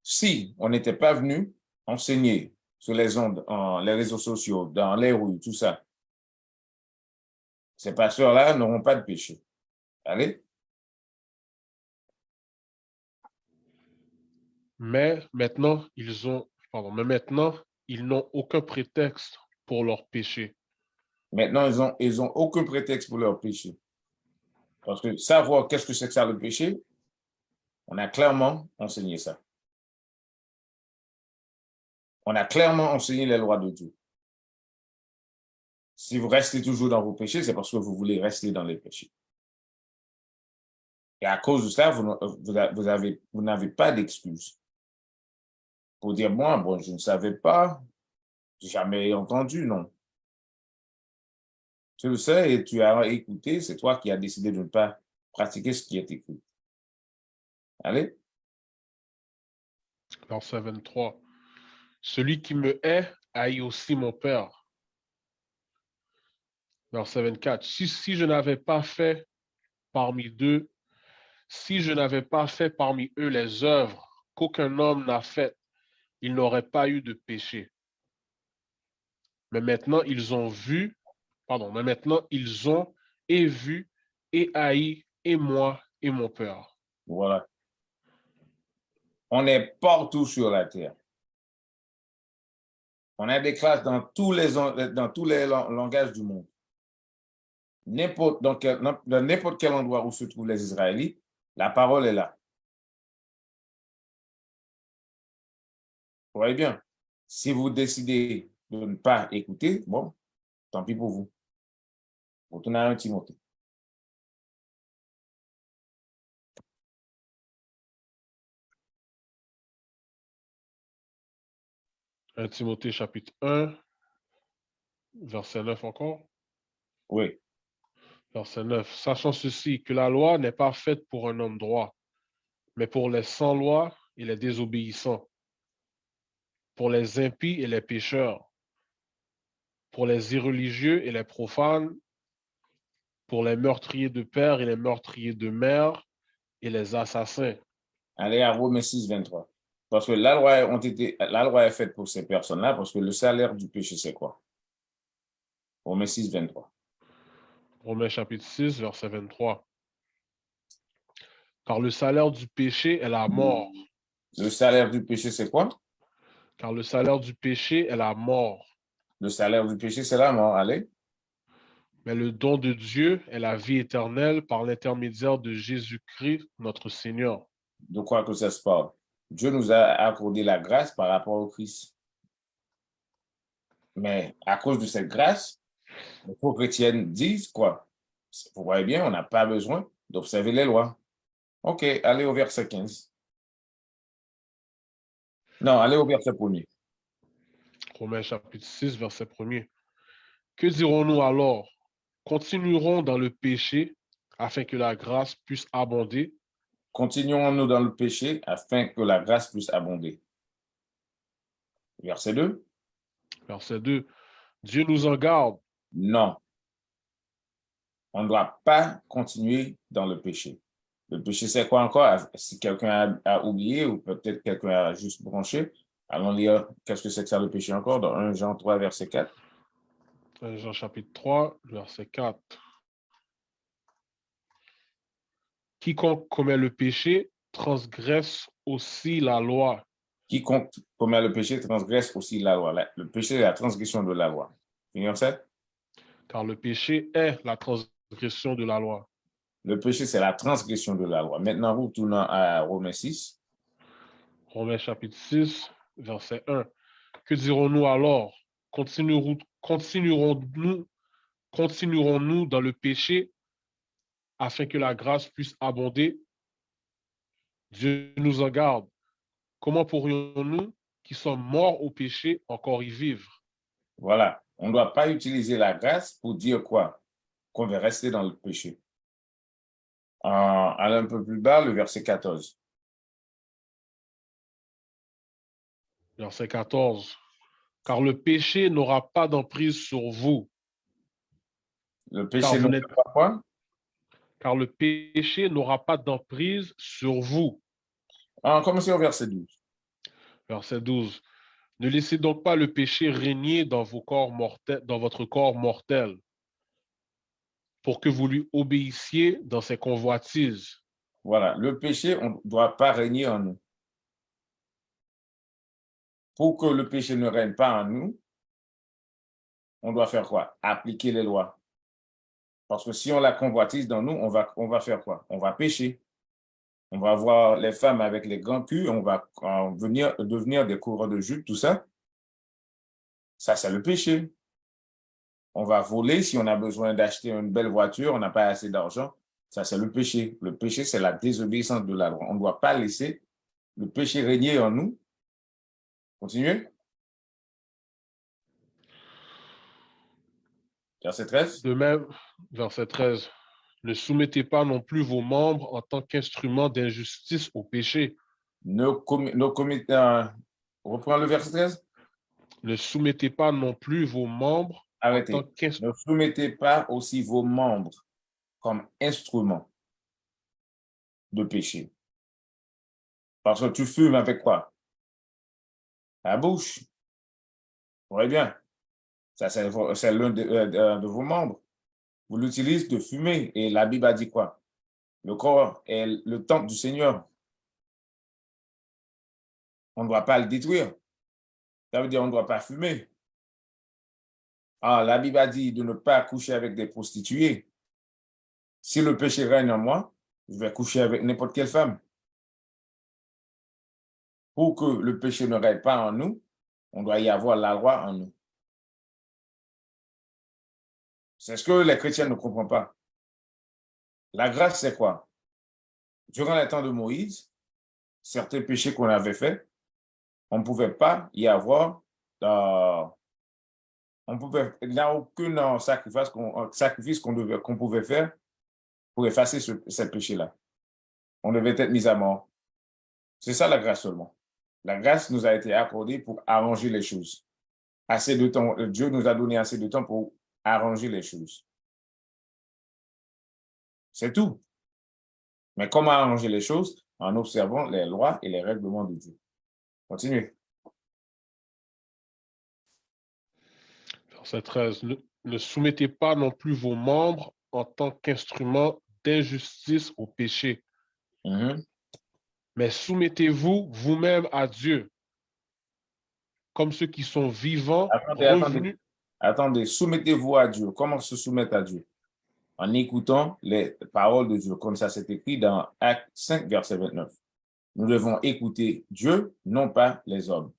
S12: Si on n'était pas venu enseigner sur les ondes, les réseaux sociaux, dans les rues, tout ça, ces pasteurs-là n'auront pas de péché. Allez?
S8: Mais maintenant, ils n'ont aucun prétexte pour leur péché.
S12: Maintenant, ils ont aucun prétexte pour leur péché. Parce que savoir qu'est-ce que c'est que ça le péché, on a clairement enseigné ça. On a clairement enseigné les lois de Dieu. Si vous restez toujours dans vos péchés, c'est parce que vous voulez rester dans les péchés. Et à cause de ça, vous n'avez pas d'excuse pour dire, moi, bon, je ne savais pas, j'ai jamais entendu, non. Tu le sais et tu as écouté, c'est toi qui as décidé de ne pas pratiquer ce qui est écrit. Allez?
S8: Verset 23. Celui qui me hait haït aussi mon Père. Verset 24. Si je n'avais pas fait parmi eux les œuvres qu'aucun homme n'a faites, ils n'auraient pas eu de péché. Mais maintenant, ils ont et vu et haï et moi et mon Père.
S12: Voilà. On est partout sur la terre. On a des classes dans tous les langages du monde. Dans n'importe quel endroit où se trouvent les Israélites, la parole est là. Vous voyez bien, si vous décidez de ne pas écouter, bon, tant pis pour vous. Retournez à 1 Timothée.
S8: Timothée chapitre 1, verset 9 encore.
S12: Oui.
S8: Verset 9. Sachant ceci, que la loi n'est pas faite pour un homme droit, mais pour les sans-loi et les désobéissants, pour les impies et les pécheurs, pour les irréligieux et les profanes, pour les meurtriers de père et les meurtriers de mère et les assassins.
S12: Allez à Romains 6, 23. Parce que la loi est faite pour ces personnes-là, parce que le salaire du péché, c'est quoi? Romains 6, 23.
S8: Romains chapitre 6, verset 23. Car le salaire du péché est la mort.
S12: Le salaire du péché, c'est quoi?
S8: Car le salaire du péché est la mort.
S12: Le salaire du péché, c'est la mort. Allez.
S8: Mais le don de Dieu est la vie éternelle par l'intermédiaire de Jésus-Christ, notre Seigneur.
S12: De quoi que ça se parle? Dieu nous a accordé la grâce par rapport au Christ. Mais à cause de cette grâce, les faux chrétiennes disent quoi? Vous voyez bien, on n'a pas besoin d'observer les lois. OK, allez au verset 15. Non, allez au verset 1er.
S8: Romains chapitre 6, verset 1er. Que dirons-nous alors? Continuerons dans le péché afin que la grâce puisse abonder?
S12: Continuons-nous dans le péché afin que la grâce puisse abonder. Verset 2.
S8: Verset 2. Dieu nous en garde.
S12: Non. On ne doit pas continuer dans le péché. Le péché, c'est quoi encore? Si quelqu'un a oublié ou peut-être quelqu'un a juste branché, allons lire qu'est-ce que c'est que ça le péché encore dans 1 Jean 3, verset 4.
S8: 1 Jean chapitre 3, verset 4. Quiconque commet le péché transgresse aussi la loi.
S12: Quiconque commet le péché transgresse aussi la loi. Le péché est la transgression de la loi. Finissons ça?
S8: Car le péché est la transgression de la loi.
S12: Le péché, c'est la transgression de la loi. Maintenant, retournons à Romains 6.
S8: Romains chapitre 6, verset 1. Que dirons-nous alors? Continuerons-nous dans le péché afin que la grâce puisse abonder? Dieu nous en garde. Comment pourrions-nous, qui sommes morts au péché, encore y vivre?
S12: Voilà. On ne doit pas utiliser la grâce pour dire quoi? Qu'on va rester dans le péché. Allez un peu plus bas, le verset 14.
S8: Verset 14. Car le péché n'aura pas d'emprise sur vous.
S12: Le péché n'aura pas quoi?
S8: Car le péché n'aura pas d'emprise sur vous.
S12: Commencez au verset 12.
S8: Verset 12. Ne laissez donc pas le péché régner dans vos corps mortels, dans votre corps mortel, pour que vous lui obéissiez dans ses convoitises.
S12: Voilà, le péché, on ne doit pas régner en nous. Pour que le péché ne règne pas en nous, on doit faire quoi? Appliquer les lois. Parce que si on la convoitise dans nous, on va faire quoi? On va pécher. On va voir les femmes avec les grands culs, on va devenir des coureurs de jute, tout ça. Ça, c'est le péché. On va voler si on a besoin d'acheter une belle voiture, on n'a pas assez d'argent. Ça, c'est le péché. Le péché, c'est la désobéissance de la loi. On ne doit pas laisser le péché régner en nous. Continuez. Verset 13.
S8: De même, verset 13, ne soumettez pas non plus vos membres en tant qu'instruments d'injustice au péché.
S12: Reprends le verset 13.
S8: Ne soumettez pas non plus vos membres
S12: Arrêtez.
S8: en tant qu'instruments.
S12: Ne soumettez pas aussi vos membres comme instruments de péché. Parce que tu fumes avec quoi? La bouche. Vous voyez bien. Ça, c'est l'un de vos membres. Vous l'utilisez de fumer. Et la Bible a dit quoi? Le corps est le temple du Seigneur. On ne doit pas le détruire. Ça veut dire qu'on ne doit pas fumer. Ah, la Bible a dit de ne pas coucher avec des prostituées. Si le péché règne en moi, je vais coucher avec n'importe quelle femme. Pour que le péché ne règne pas en nous, on doit y avoir la loi en nous. C'est ce que les chrétiens ne comprennent pas. La grâce, c'est quoi? Durant les temps de Moïse, certains péchés qu'on avait faits, on ne pouvait pas y avoir, il n'y a aucun sacrifice qu'on pouvait faire pour effacer ce péché-là. On devait être mis à mort. C'est ça la grâce seulement. La grâce nous a été accordée pour arranger les choses. Assez de temps, Dieu nous a donné assez de temps pour arranger les choses. C'est tout. Mais comment arranger les choses? En observant les lois et les règlements de Dieu. Continuez.
S8: Verset 13. Ne soumettez pas non plus vos membres en tant qu'instruments d'injustice au péché. Mais soumettez-vous vous-même à Dieu, comme ceux qui sont vivants, revenus.
S12: Attendez, soumettez-vous à Dieu. Comment se soumettre à Dieu? En écoutant les paroles de Dieu, comme ça c'est écrit dans Actes 5, verset 29. Nous devons écouter Dieu, non pas les hommes.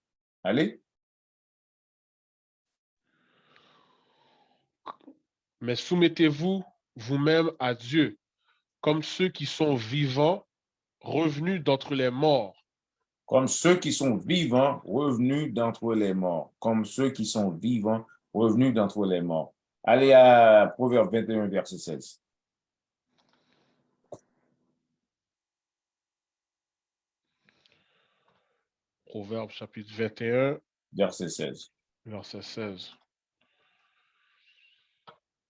S12: Allez.
S8: Mais soumettez-vous vous-même à Dieu, comme ceux qui sont vivants, revenus d'entre les morts.
S12: Comme ceux qui sont vivants, revenus d'entre les morts. Comme ceux qui sont vivants, revenus d'entre les morts. Allez à Proverbe 21, verset 16.
S8: Proverbe chapitre 21,
S12: verset 16.
S8: Verset 16.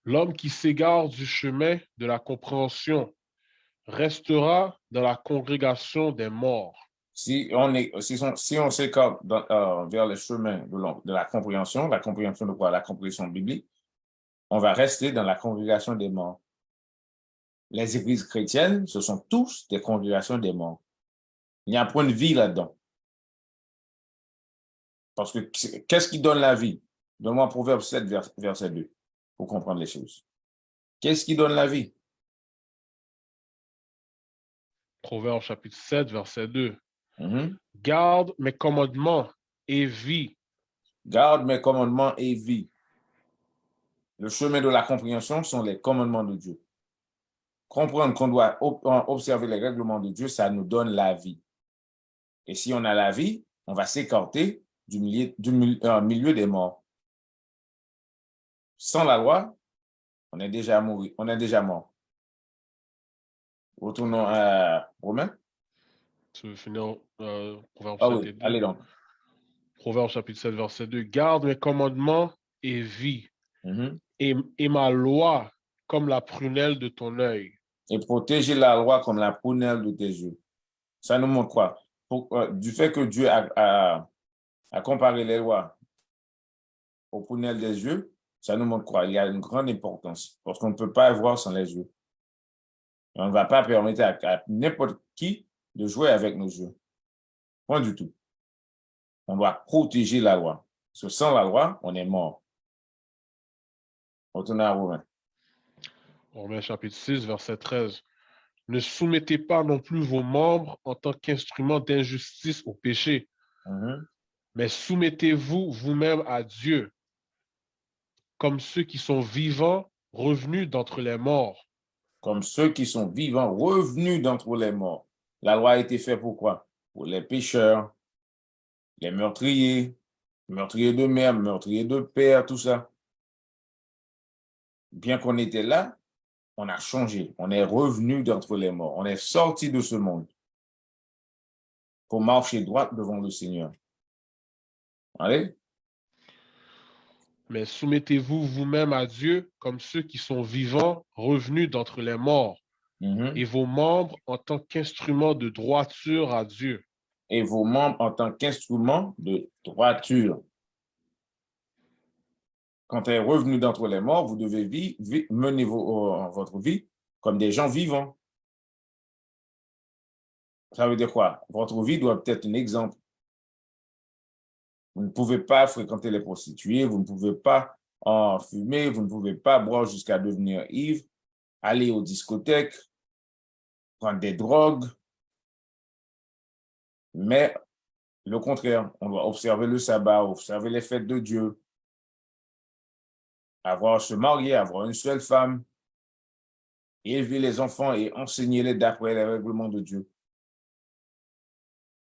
S8: L'homme qui s'égare du chemin de la compréhension restera dans la congrégation des morts.
S12: Si on s'écarte vers le chemin de la compréhension de quoi? La compréhension biblique, on va rester dans la congrégation des morts. Les églises chrétiennes, ce sont tous des congrégations des morts. Il n'y a point de vie là-dedans. Parce que qu'est-ce qui donne la vie? Donne-moi Proverbe 7, verset 2, pour comprendre les choses. Qu'est-ce qui donne la vie?
S8: Proverbe chapitre 7, verset 2. Garde mes commandements et vis.
S12: Garde mes commandements et vis. Le chemin de la compréhension sont les commandements de Dieu. Comprendre qu'on doit observer les règlements de Dieu, ça nous donne la vie. Et si on a la vie, on va s'écarter du milieu des morts. Sans la loi, on est déjà mort. Retournons à Romains.
S8: Tu veux finir Proverbe
S12: oui, allez donc.
S8: Proverbe chapitre 7, verset 2. Garde mes commandements et vis, et ma loi comme la prunelle de ton œil.
S12: Et protéger la loi comme la prunelle de tes yeux. Ça nous montre quoi? Du fait que Dieu a À comparer les lois au prunelle des yeux, ça nous montre quoi? Il y a une grande importance parce qu'on ne peut pas voir sans les yeux. Et on ne va pas permettre à n'importe qui de jouer avec nos yeux. Point du tout. On doit protéger la loi. Parce que sans la loi, on est mort. Retournez à Romains.
S8: Romains chapitre 6, verset 13. Ne soumettez pas non plus vos membres en tant qu'instruments d'injustice au péché, mais soumettez-vous vous-même à Dieu, comme ceux qui sont vivants, revenus d'entre les morts.
S12: Comme ceux qui sont vivants, revenus d'entre les morts. La loi a été faite pour quoi? Pour les pécheurs, les meurtriers, meurtriers de mère, meurtriers de père, tout ça. Bien qu'on était là, on a changé. On est revenu d'entre les morts. On est sorti de ce monde pour marcher droit devant le Seigneur. Allez?
S8: Mais soumettez-vous vous-même à Dieu comme ceux qui sont vivants, revenus d'entre les morts, et vos membres en tant qu'instruments de droiture à Dieu.
S12: Et vos membres en tant qu'instruments de droiture. Quand tu es revenu d'entre les morts, vous devez mener votre vie comme des gens vivants. Ça veut dire quoi? Votre vie doit être un exemple. Vous ne pouvez pas fréquenter les prostituées, vous ne pouvez pas en fumer, vous ne pouvez pas boire jusqu'à devenir ivre, aller aux discothèques, prendre des drogues. Mais le contraire, on doit observer le sabbat, observer les fêtes de Dieu, se marier, avoir une seule femme, élever les enfants et enseigner-les d'après les règlements de Dieu.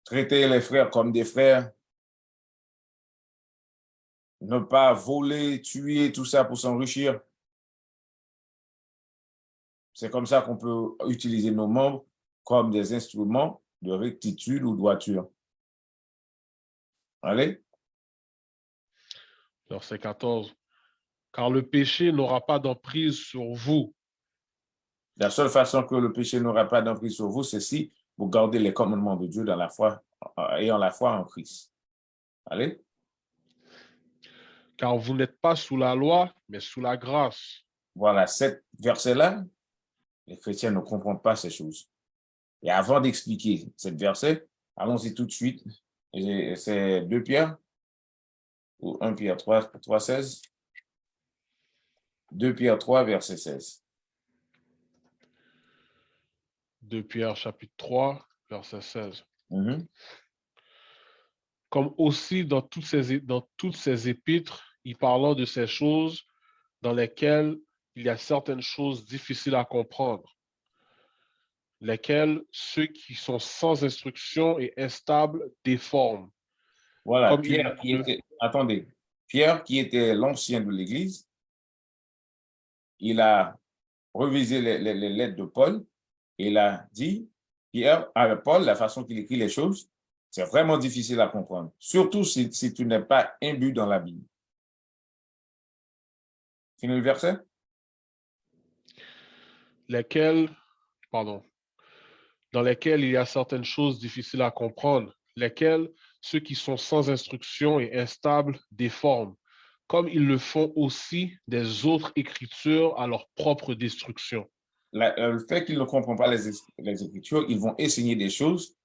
S12: Traiter les frères comme des frères. Ne pas voler, tuer, tout ça pour s'enrichir. C'est comme ça qu'on peut utiliser nos membres comme des instruments de rectitude ou droiture. Allez.
S8: Verset 14. Car le péché n'aura pas d'emprise sur vous.
S12: La seule façon que le péché n'aura pas d'emprise sur vous, c'est si vous gardez les commandements de Dieu dans la foi, ayant la foi en Christ. Allez.
S8: Car vous n'êtes pas sous la loi, mais sous la grâce.
S12: Voilà, cet verset-là, les chrétiens ne comprennent pas ces choses. Et avant d'expliquer ce verset, allons-y tout de suite. C'est 2 Pierre ou 1 Pierre 3, 16. 2 Pierre 3, verset 16.
S8: 2 Pierre chapitre 3, verset 16. Comme aussi dans toutes ces épîtres, y parlant de ces choses dans lesquelles il y a certaines choses difficiles à comprendre, lesquelles ceux qui sont sans instruction et instables déforment.
S12: Voilà,
S8: Comme
S12: Pierre Pierre qui était l'ancien de l'Église, il a révisé les lettres de Paul et il a dit, Paul, la façon qu'il écrit les choses, c'est vraiment difficile à comprendre, surtout si tu n'es pas imbu dans la Bible. Fini le verset?
S8: Dans lesquelles il y a certaines choses difficiles à comprendre, lesquelles ceux qui sont sans instruction et instables déforment, comme ils le font aussi des autres écritures à leur propre destruction.
S12: Le fait qu'ils ne comprennent pas les Écritures, ils vont enseigner des choses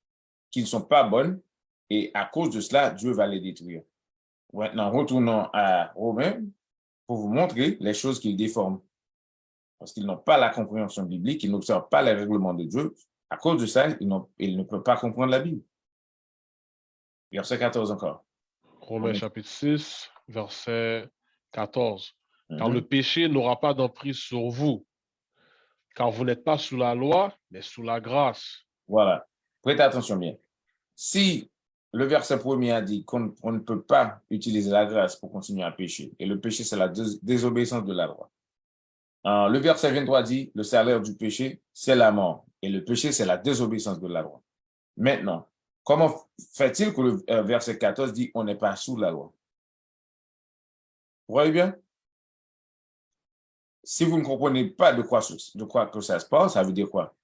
S12: qui ne sont pas bonnes et à cause de cela, Dieu va les détruire. Maintenant, retournons à Romains pour vous montrer les choses qu'ils déforment. Parce qu'ils n'ont pas la compréhension biblique, ils n'observent pas les règlements de Dieu. À cause de ça, ils ne peuvent pas comprendre la Bible. Verset 14 encore.
S8: Romains chapitre 6, verset 14. Car le péché n'aura pas d'emprise sur vous, car vous n'êtes pas sous la loi, mais sous la grâce.
S12: Voilà. Prêtez attention bien. Si le verset premier a dit qu'on ne peut pas utiliser la grâce pour continuer à pécher, et le péché, c'est la désobéissance de la loi. Le verset 23 dit, le salaire du péché, c'est la mort, et le péché, c'est la désobéissance de la loi. Maintenant, comment fait-il que le verset 14 dit, on n'est pas sous la loi? Vous voyez bien? Si vous ne comprenez pas de quoi que ça se passe, ça veut dire quoi?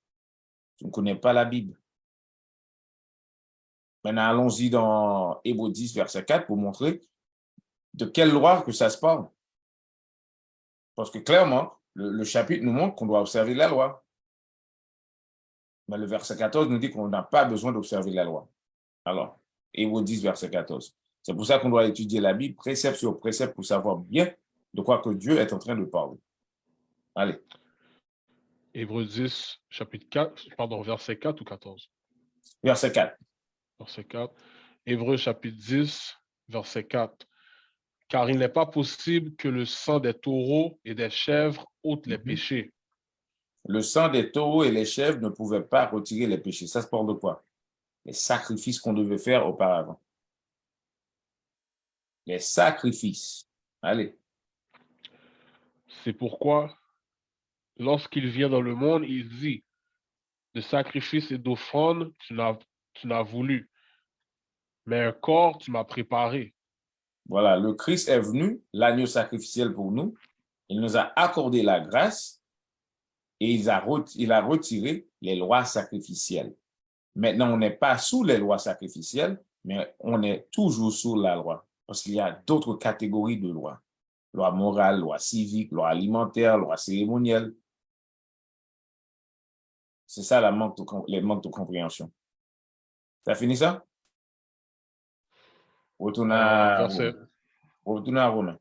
S12: Vous ne connaissez pas la Bible. Maintenant, allons-y dans Hébreux 10, verset 4 pour montrer de quelle loi que ça se parle. Parce que clairement, le chapitre nous montre qu'on doit observer la loi. Mais le verset 14 nous dit qu'on n'a pas besoin d'observer la loi. Alors, Hébreux 10, verset 14. C'est pour ça qu'on doit étudier la Bible, précepte sur précepte, pour savoir bien de quoi que Dieu est en train de parler. Allez.
S8: Hébreux 10, chapitre 4, pardon, verset 4 ou 14?
S12: Verset 4.
S8: Verset 4. Hébreux chapitre 10, verset 4. Car il n'est pas possible que le sang des taureaux et des chèvres ôte les péchés.
S12: Le sang des taureaux et les chèvres ne pouvait pas retirer les péchés. Ça se parle de quoi? Les sacrifices qu'on devait faire auparavant. Les sacrifices. Allez.
S8: C'est pourquoi, lorsqu'il vient dans le monde, il dit, de sacrifices et d'offrandes, tu n'as voulu, mais un corps, tu m'as préparé.
S12: Voilà, le Christ est venu, l'agneau sacrificiel pour nous. Il nous a accordé la grâce et il a retiré les lois sacrificielles. Maintenant, on n'est pas sous les lois sacrificielles, mais on est toujours sous la loi. Parce qu'il y a d'autres catégories de lois. Loi morale, loi civique, loi alimentaire, loi cérémonielle. C'est ça les manques de compréhension. T'as fini ça? Retourne à Romains.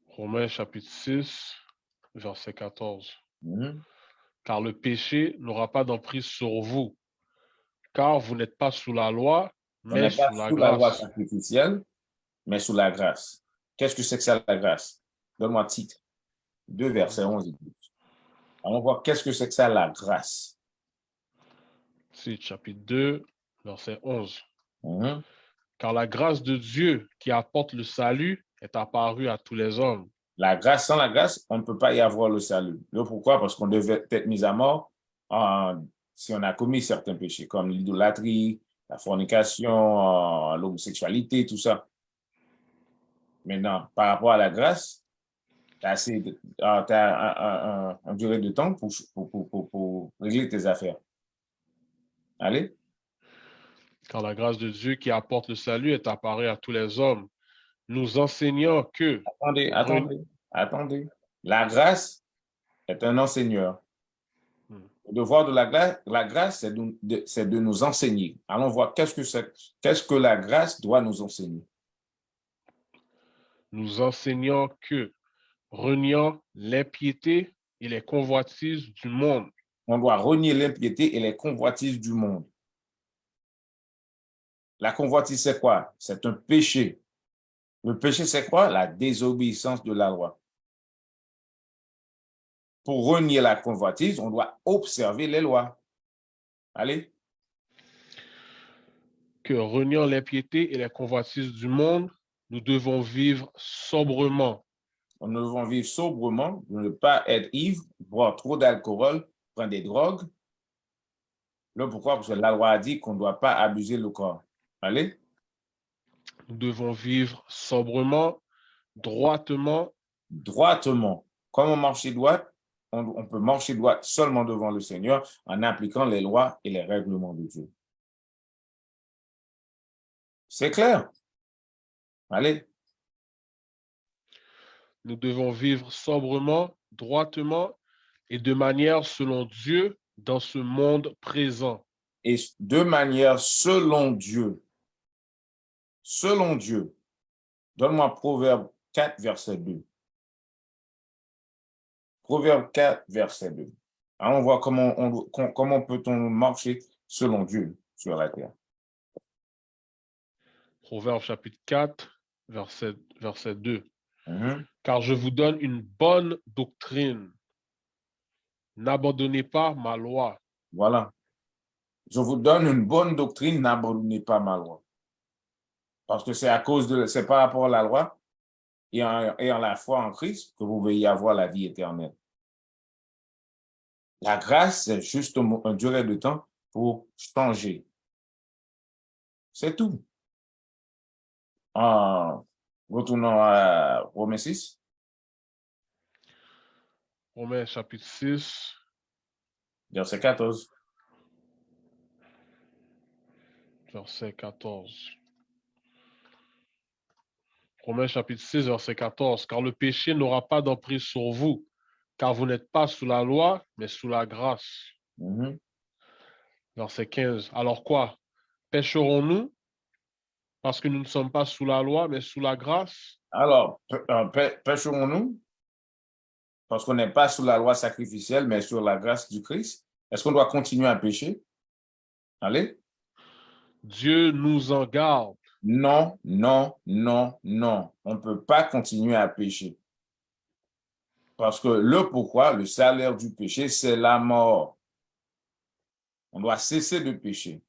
S8: Romains chapitre 6, verset 14. Car le péché n'aura pas d'emprise sur vous, car vous n'êtes pas sous la loi,
S12: On
S8: mais
S12: n'est pas
S8: sous la
S12: sous la loi
S8: grâce.
S12: sacrificielle, mais sous la grâce. Qu'est-ce que c'est que ça, la grâce? Donne-moi titre. 2 versets 11 et 12. Alors, on voit qu'est-ce que c'est que ça, la grâce.
S8: C'est chapitre 2, verset 11. Car la grâce de Dieu qui apporte le salut est apparue à tous les hommes.
S12: La grâce, sans la grâce, on ne peut pas y avoir le salut. Pourquoi? Parce qu'on devait être mis à mort si on a commis certains péchés, comme l'idolâtrie, la fornication, l'homosexualité, tout ça. Maintenant, par rapport à la grâce, tu as un durée de temps pour régler tes affaires. Allez.
S8: Car la grâce de Dieu qui apporte le salut est apparue à tous les hommes, nous enseignant que...
S12: Attendez. La grâce est un enseigneur. Le devoir de la grâce, c'est de nous enseigner. Allons voir qu'est-ce que la grâce doit nous enseigner.
S8: Nous enseignant que, reniant l'impiété et les convoitises du monde.
S12: On doit renier l'impiété et les convoitises du monde. La convoitise, c'est quoi? C'est un péché. Le péché, c'est quoi? La désobéissance de la loi. Pour renier la convoitise, on doit observer les lois. Allez.
S8: Que reniant l'impiété et les convoitises du monde, nous devons vivre sobrement.
S12: Nous devons vivre sobrement, ne pas être ivre, boire trop d'alcool, prendre des drogues. Là, pourquoi? Parce que la loi a dit qu'on ne doit pas abuser le corps. Allez.
S8: Nous devons vivre sobrement, droitement.
S12: Droitement. Comment marcher droit? On peut marcher droit seulement devant le Seigneur en appliquant les lois et les règlements de Dieu. C'est clair? Allez.
S8: Nous devons vivre sobrement, droitement et de manière selon Dieu dans ce monde présent.
S12: Et de manière selon Dieu. Selon Dieu. Donne-moi Proverbe 4, verset 2. Proverbe 4, verset 2. Alors on voit comment peut-on marcher selon Dieu sur la terre.
S8: Proverbe chapitre 4, verset 2. Car je vous donne une bonne doctrine. N'abandonnez pas ma loi.
S12: Voilà. Je vous donne une bonne doctrine, n'abandonnez pas ma loi. Parce que c'est par rapport à la loi et en la foi en Christ que vous veuillez avoir la vie éternelle. La grâce, c'est juste un durée de temps pour changer. C'est tout. Retournons à Romains 6.
S8: Romains chapitre 6.
S12: Verset 14.
S8: verset 14. Romains chapitre 6, verset 14. Car le péché n'aura pas d'emprise sur vous, car vous n'êtes pas sous la loi, mais sous la grâce. Verset 15. Alors quoi? Pécherons-nous parce que nous ne sommes pas sous la loi, mais sous la grâce?
S12: Alors, pécherons-nous parce qu'on n'est pas sous la loi sacrificielle, mais sur la grâce du Christ? Est-ce qu'on doit continuer à pécher? Allez.
S8: Dieu nous en garde.
S12: Non, non, non, non. On ne peut pas continuer à pécher. Parce que le pourquoi, le salaire du péché, c'est la mort. On doit cesser de pécher.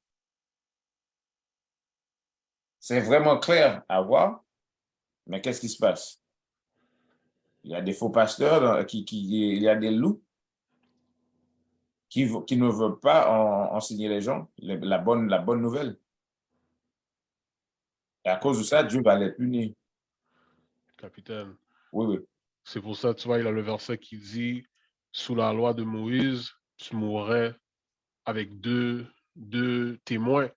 S12: C'est vraiment clair à voir, mais qu'est-ce qui se passe? Il y a des faux pasteurs, il y a des loups qui ne veulent pas enseigner les gens la bonne nouvelle. Et à cause de ça, Dieu va les punir.
S8: Capitaine.
S12: Oui.
S8: C'est pour ça, tu vois, il y a le verset qui dit, sous la loi de Moïse, tu mourrais avec deux témoins.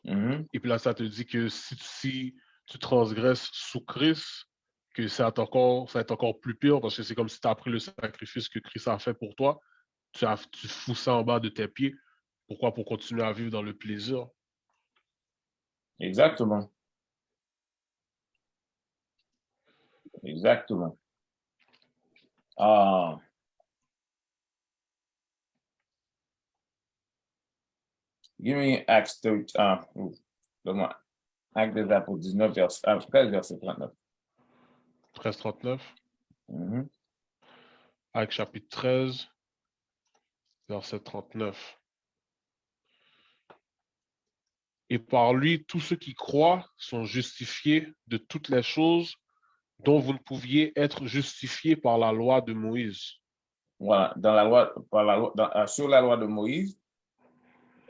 S8: Et puis là, ça te dit que si tu transgresses sous Christ, que ça va être encore plus pire, parce que c'est comme si tu as pris le sacrifice que Christ a fait pour toi, tu fous ça en bas de tes pieds. Pourquoi? Pour continuer à vivre dans le plaisir.
S12: Exactement. Exactement. Give me Acts 13. Donne-moi. Actes des Apôtres 19, verset 39.
S8: 13, 39. Actes chapitre 13, verset 39. Et par lui, tous ceux qui croient sont justifiés de toutes les choses dont vous ne pouviez être justifiés par la loi de Moïse.
S12: Voilà, sur la loi de Moïse,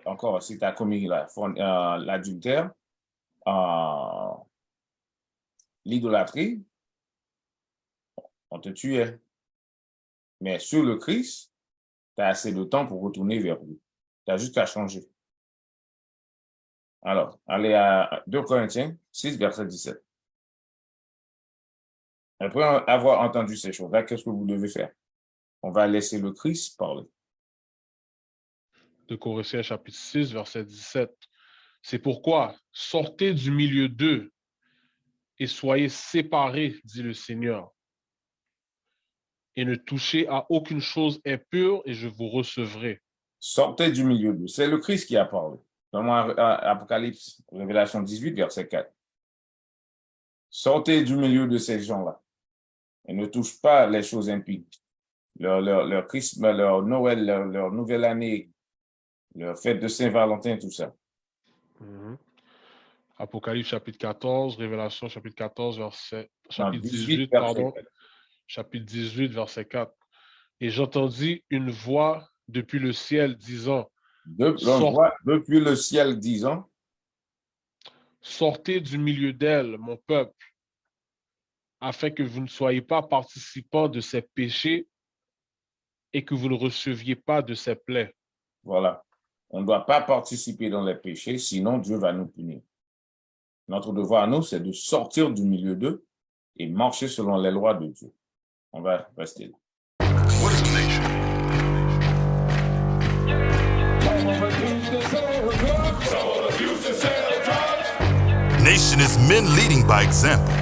S12: encore, si tu as commis l'adultère, l'idolâtrie, on te tuait. Mais sur le Christ, tu as assez de temps pour retourner vers lui. Tu as juste à changer. Alors, allez à 2 Corinthiens 6, verset 17. Après avoir entendu ces choses-là, qu'est-ce que vous devez faire? On va laisser le Christ parler.
S8: 2 Corinthiens chapitre 6, verset 17. C'est pourquoi, sortez du milieu d'eux et soyez séparés, dit le Seigneur. Et ne touchez à aucune chose impure et je vous recevrai.
S12: Sortez du milieu d'eux. C'est le Christ qui a parlé. Dans Apocalypse, Révélation 18, verset 4. Sortez du milieu de ces gens-là et ne touche pas les choses impies. Leur chrisme, leur Noël, leur nouvelle année, leur fête de Saint-Valentin, tout ça.
S8: Apocalypse chapitre 14, Révélation chapitre 14, chapitre 18, chapitre 18, verset 4. Et j'entendis une voix depuis le ciel disant,
S12: depuis le ciel disant,
S8: sortez du milieu d'elle, mon peuple, afin que vous ne soyez pas participants de ses péchés et que vous ne receviez pas de ses plaies.
S12: Voilà. On ne doit pas participer dans les péchés, sinon Dieu va nous punir. Notre devoir à nous, c'est de sortir du milieu d'eux et marcher selon les lois de Dieu. On va rester là.
S13: Nation is men leading by example.